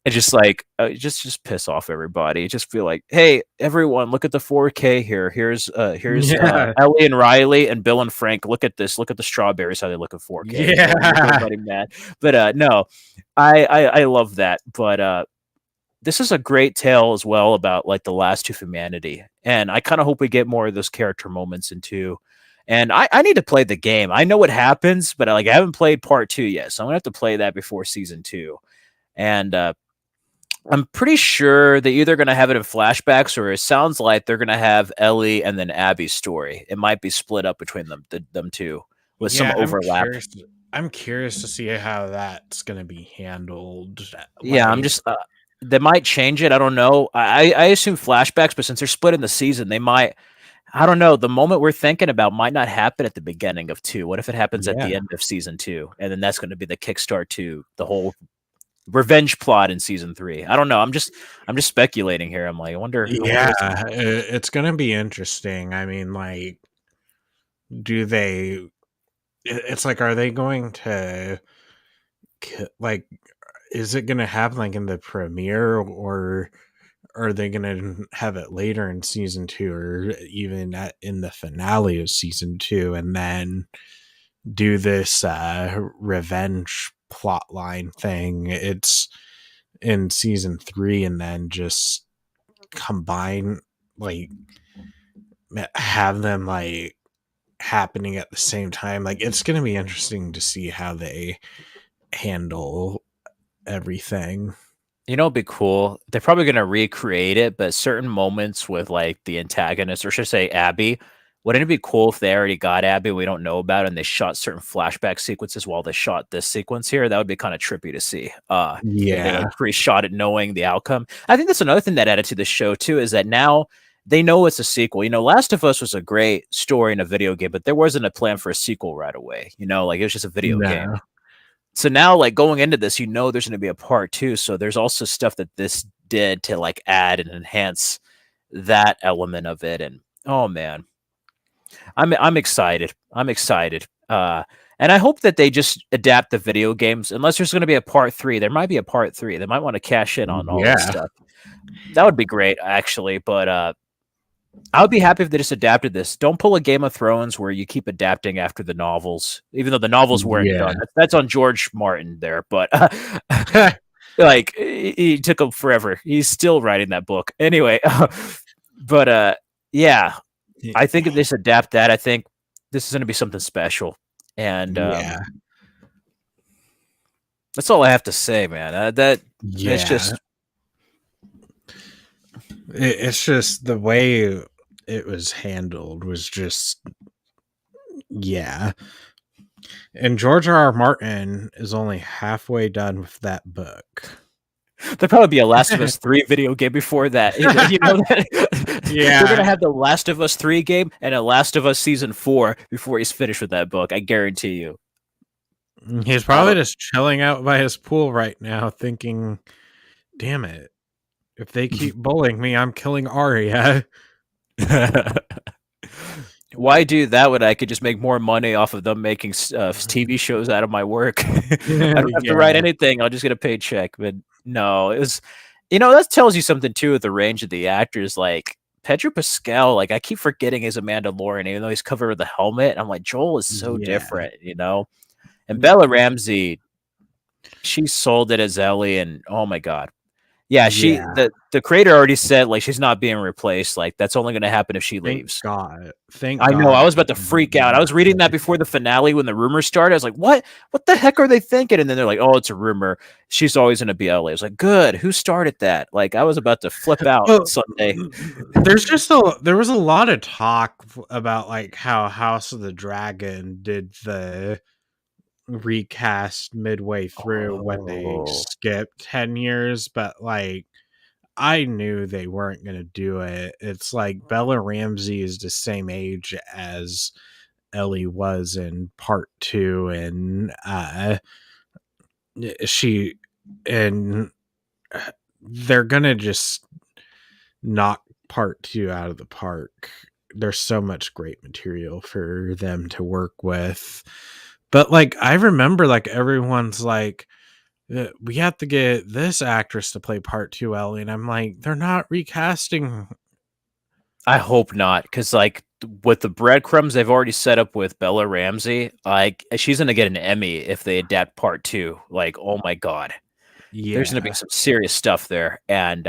it just like just piss off everybody. Just feel like, hey, everyone, look at the 4K here. Here's yeah, Ellie and Riley and Bill and Frank. Look at this. Look at the strawberries how they look in 4K. Make yeah, everybody mad. But no, I love that. But this is a great tale as well about like the last two of humanity, and I kind of hope we get more of those character moments into. And I need to play the game. I know what happens, but like I haven't played part two yet, so I'm gonna have to play that before season two. And I'm pretty sure they're either gonna have it in flashbacks, or it sounds like they're gonna have Ellie and then Abby's story. It might be split up between them two with some yeah. overlap. I'm curious to see how that's gonna be handled. Yeah, I'm Like, just they might change it. I don't know. I assume flashbacks, but since they're split in the season, they might. I don't know. The moment we're thinking about might not happen at the beginning of two. What if it happens at the yeah, end of season two, and then that's going to be the kickstart to the whole revenge plot in season three? I don't know. I'm just speculating here. I'm like, I wonder yeah. what's going to happen. It's gonna be interesting. I mean, like, do they? It's like, are they going to like? Is it gonna happen like in the premiere, or are they gonna have it later in season two, or even in the finale of season two, and then do this revenge plot line thing? It's in season three, and then just combine, like, have them like happening at the same time. Like, it's gonna be interesting to see how they handle everything. You know, it'd be cool. They're probably gonna recreate it, but certain moments with like the antagonist, or should I say Abby, wouldn't it be cool if they already got Abby we don't know about and they shot certain flashback sequences while they shot this sequence here? That would be kind of trippy to see. If they Yeah, like pre-shot it knowing the outcome. I think that's another thing that added to the show too, is that now they know it's a sequel. You know, Last of Us was a great story in a video game, but there wasn't a plan for a sequel right away. You know, like it was just a video game. no, So now, like going into this, you know there's going to be a part two. So there's also stuff that this did to like add and enhance that element of it. And oh man, I'm excited. I'm excited. And I hope that they just adapt the video games. Unless there's going to be a part 3, there might be a part 3. They might want to cash in on all this Yeah. stuff. That would be great, actually. But I would be happy if they just adapted this. Don't pull a Game of Thrones where you keep adapting after the novels, even though the novels weren't Yeah. done. That's on George Martin there, but like he took him forever. He's still writing that book anyway. But yeah, I think if they just adapt that, I think this is going to be something special. And Yeah. that's all I have to say, man. That it's Yeah. just It's just the way it was handled was just, yeah. And George R. Martin is only halfway done with that book. there'll probably be a Last of Us 3 video game before that. You know that they're gonna Yeah. have the Last of Us 3 game and a Last of Us season 4 before he's finished with that book. I guarantee you. He's probably just chilling out by his pool right now, thinking, damn it. If they keep bullying me, I'm killing Arya. Why do that when I could just make more money off of them making TV shows out of my work? I don't have to write Yeah. anything. I'll just get a paycheck. But no, it was, that tells you something too with the range of the actors. Like Pedro Pascal, like I keep forgetting he's a Mandalorian, even though he's covered with a helmet. I'm like, Joel is so Yeah. different. And Bella Ramsey, she sold it as Ellie, and oh my god. Yeah, Yeah. the creator already said like she's not being replaced. Like that's only going to happen if she Thank leaves. God. Thank I know. God. I was about to freak out. I was reading that before the finale when the rumors started. I was like, "What? What the heck are they thinking?" And then they're like, "Oh, it's a rumor. She's always going to be Ellie." I was like, "Good. Who started that?" Like I was about to flip out Well, Sunday. there was a lot of talk about like how House of the Dragon did the recast midway through when they Oh, skipped 10 years, but like I knew they weren't going to do it. It's like Bella Ramsey is the same age as Ellie was in part 2, and she and they're going to just knock part 2 out of the park. There's so much great material for them to work with. But like I remember like everyone's like, we have to get this actress to play part 2 Ellie, and I'm like, they're not recasting. I hope not, because like with the breadcrumbs they've already set up with Bella Ramsey, like she's going to get an Emmy if they adapt part 2. Like, oh my god, there's going to be Yeah. some serious stuff there, and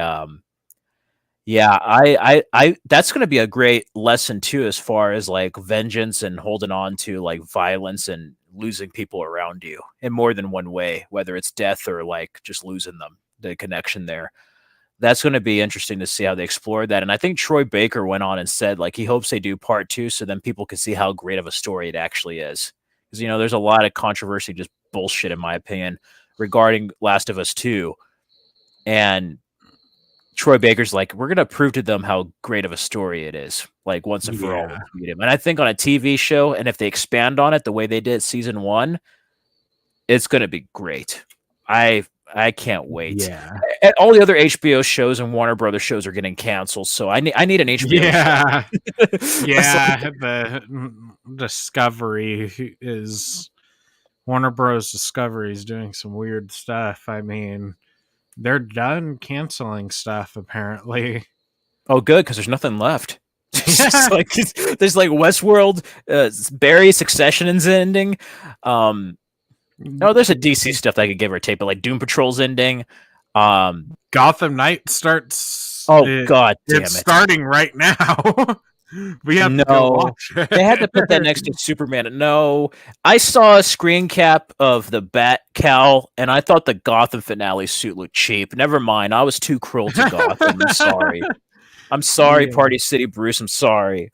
yeah, I that's going to be a great lesson too, as far as like vengeance and holding on to like violence and losing people around you in more than one way, whether it's death or like just losing them, the connection there. That's going to be interesting to see how they explore that. And I think Troy Baker went on and said like he hopes they do part 2 so then people can see how great of a story it actually is. Because there's a lot of controversy, just bullshit in my opinion, regarding Last of Us 2. And Troy Baker's like, we're gonna prove to them how great of a story it is, like once and for all Yeah. when we meet him. And I think on a TV show, and if they expand on it the way they did season 1, it's gonna be great. I can't wait. Yeah. And all the other HBO shows and Warner Brothers shows are getting canceled, so I need an HBO Yeah. show. Yeah. The Discovery is Warner Bros. Discovery is doing some weird stuff. I mean, they're done canceling stuff apparently. Oh, good, because there's nothing left. It's just Yeah. like there's like Westworld, Barry, Succession is ending. No, there's a DC stuff that I could give or take, but like Doom Patrol's ending. Gotham Knight starts. Oh god damn It's it! starting right now. We have to go No, watch they had to put that it. next to Superman. No, I saw a screen cap of the Bat Cowl, and I thought the Gotham finale suit looked cheap. Never mind, I was too cruel to Gotham. I'm sorry. I'm sorry, Yeah. Party City Bruce. I'm sorry.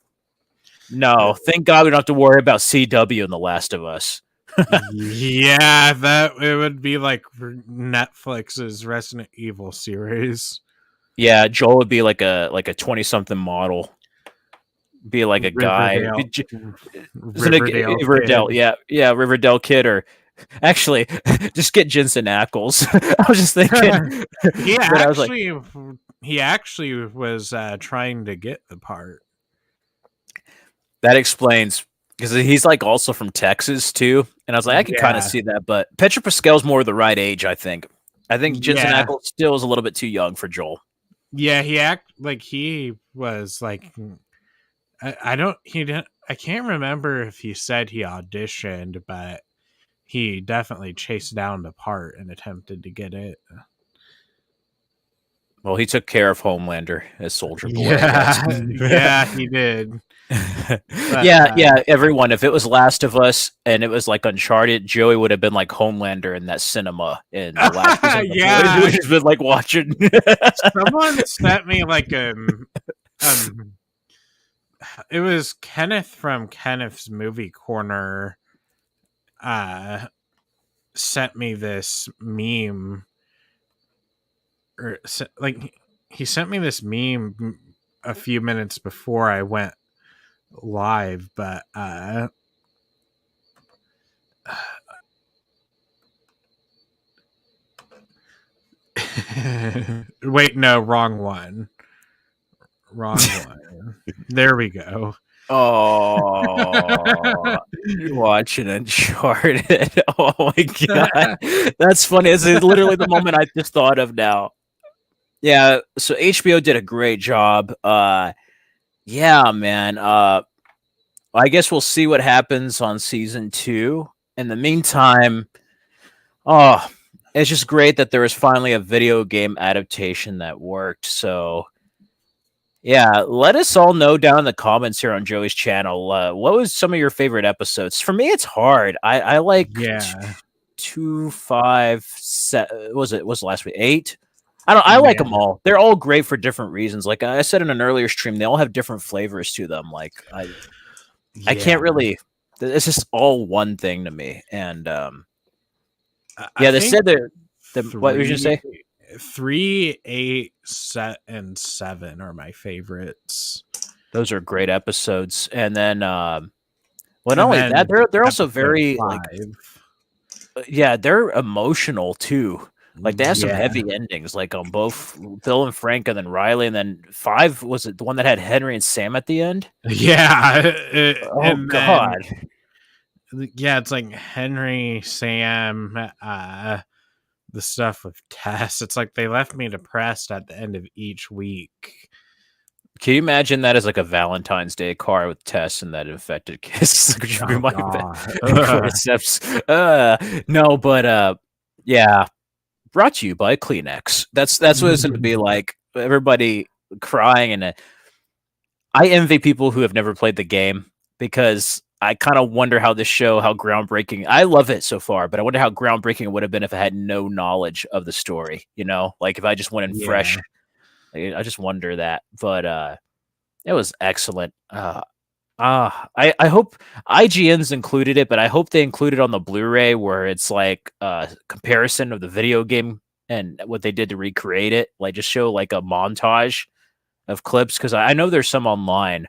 No, thank God we don't have to worry about CW in The Last of Us. Yeah, that it would be like Netflix's Resident Evil series. Yeah, Joel would be like a 20-something model. Be like a guy. Riverdale, Isn't it Riverdale, Riverdale? kid. Yeah, Riverdale kid, or actually, just get Jensen Ackles. I was just thinking, He but I was like, actually was trying to get the part. that explains because he's like also from Texas too, and I was like, I can kind of Yeah, see that. But Petra Pascal's more the right age, I think. I think Jensen yeah, Ackles still is a little bit too young for Joel. yeah. He act like he was like I don't he didn't I can't remember if he said he auditioned, but he definitely chased down the part and attempted to get it. Well, he took care of Homelander as Soldier Boy, I guess. Yeah, yeah, he did. But Yeah, yeah, everyone. If it was Last of Us and it was like Uncharted, Joey would have been like Homelander in that cinema in the last season of The Boys. He yeah, would have been like watching. someone sent me like um it was Kenneth from Kenneth's Movie Corner uh sent me this meme or like he sent me this meme a few minutes before I went live, but wait, no, wrong one. Wrong one. There we go. Oh, you're watching Uncharted. Oh my god, that's funny. It's literally the moment I just thought of now. Yeah, so HBO did a great job. Yeah, man. I guess we'll see what happens on season 2. In the meantime, oh, it's just great that there was finally a video game adaptation that worked. So yeah, let us all know down in the comments here on Joey's channel. What was some of your favorite episodes? For me, it's hard. I like Yeah. 2, 5, was it last week 8? I don't. I like Yeah. them all. They're all great for different reasons. Like I said in an earlier stream, they all have different flavors to them. Like I Yeah. can't really. It's just all one thing to me. And I yeah, they think said the what were you gonna three, say? 3, 8, set, and 7 are my favorites. Those are great episodes. And then well, not And only that, then they're also episode very like 5. yeah, they're emotional too. Like they have some Yeah. heavy endings, like on both Bill and Frank, and then Riley, and then 5 was it the one that had Henry and Sam at the end? Yeah. Oh And then, God. yeah, it's like Henry, Sam, the stuff with Tess. It's like they left me depressed at the end of each week. Can you imagine that as like a Valentine's Day card with Tess and that infected kiss? Could you be Oh, my God. cordyceps? No, but yeah. Brought to you by Kleenex. That's what it's going to be like. Everybody crying, and I envy people who have never played the game because I kind of wonder how this show, how groundbreaking. I love it so far, but I wonder how groundbreaking it would have been if I had no knowledge of the story. You know, like if I just went in fresh. Yeah. I just wonder that, but it was excellent. I hope IGN's included it, but I hope they include it on the Blu-ray where it's like a comparison of the video game and what they did to recreate it. Like just show like a montage of clips because I know there's some online.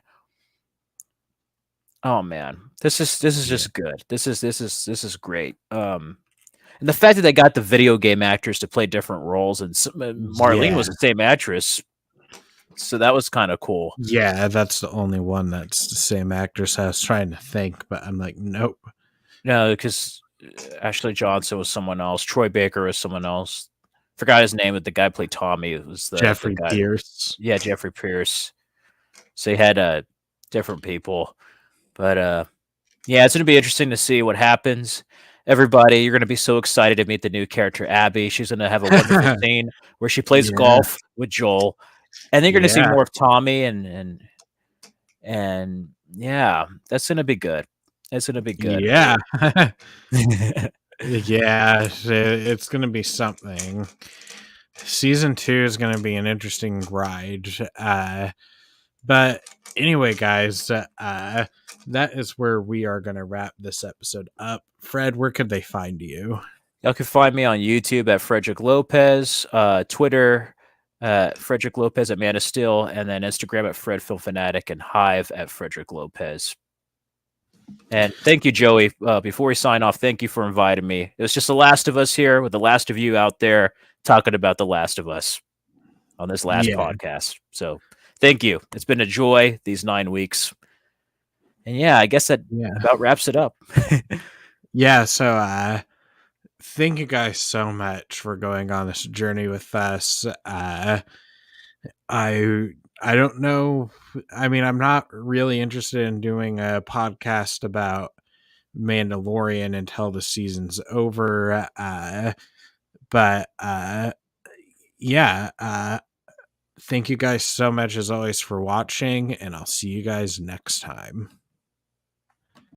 Oh man, this is Yeah. just good. This is great. And the fact that they got the video game actors to play different roles, and Marlene Yeah. was the same actress, so that was kind of cool. Yeah, that's the only one that's the same actress. I was trying to think, but I'm like, nope. No, because Ashley Johnson was someone else. Troy Baker was someone else. Forgot his name, but the guy who played Tommy. It was the Jeffrey guy. Pierce. Yeah, Jeffrey Pierce. So they had different people, but yeah, it's gonna be interesting to see what happens. Everybody, you're gonna be so excited to meet the new character Abby. She's gonna have a wonderful scene where she plays Yeah. golf with Joel, and then you're gonna see Yeah. more of Tommy and yeah, that's gonna be good. That's gonna be good. Yeah. Yeah, it's going to be something. Season 2 is going to be an interesting ride. But anyway, guys, that is where we are going to wrap this episode up. Fred, where could they find you? Y'all can find me on YouTube at Frederick Lopez, Twitter Frederick Lopez at Man of Steel, and then Instagram at Fred Film Fanatic, and Hive at Frederick Lopez. And thank you, Joey. Before we sign off, thank you for inviting me. It was just The Last of Us here with The Last of You out there talking about The Last of Us on this last podcast. So thank you. It's been a joy these 9 weeks. And yeah, I guess that Yeah. about wraps it up. Yeah, so thank you guys so much for going on this journey with us. I I don't know. I mean, I'm not really interested in doing a podcast about Mandalorian until the season's over. But yeah, thank you guys so much as always for watching, and I'll see you guys next time.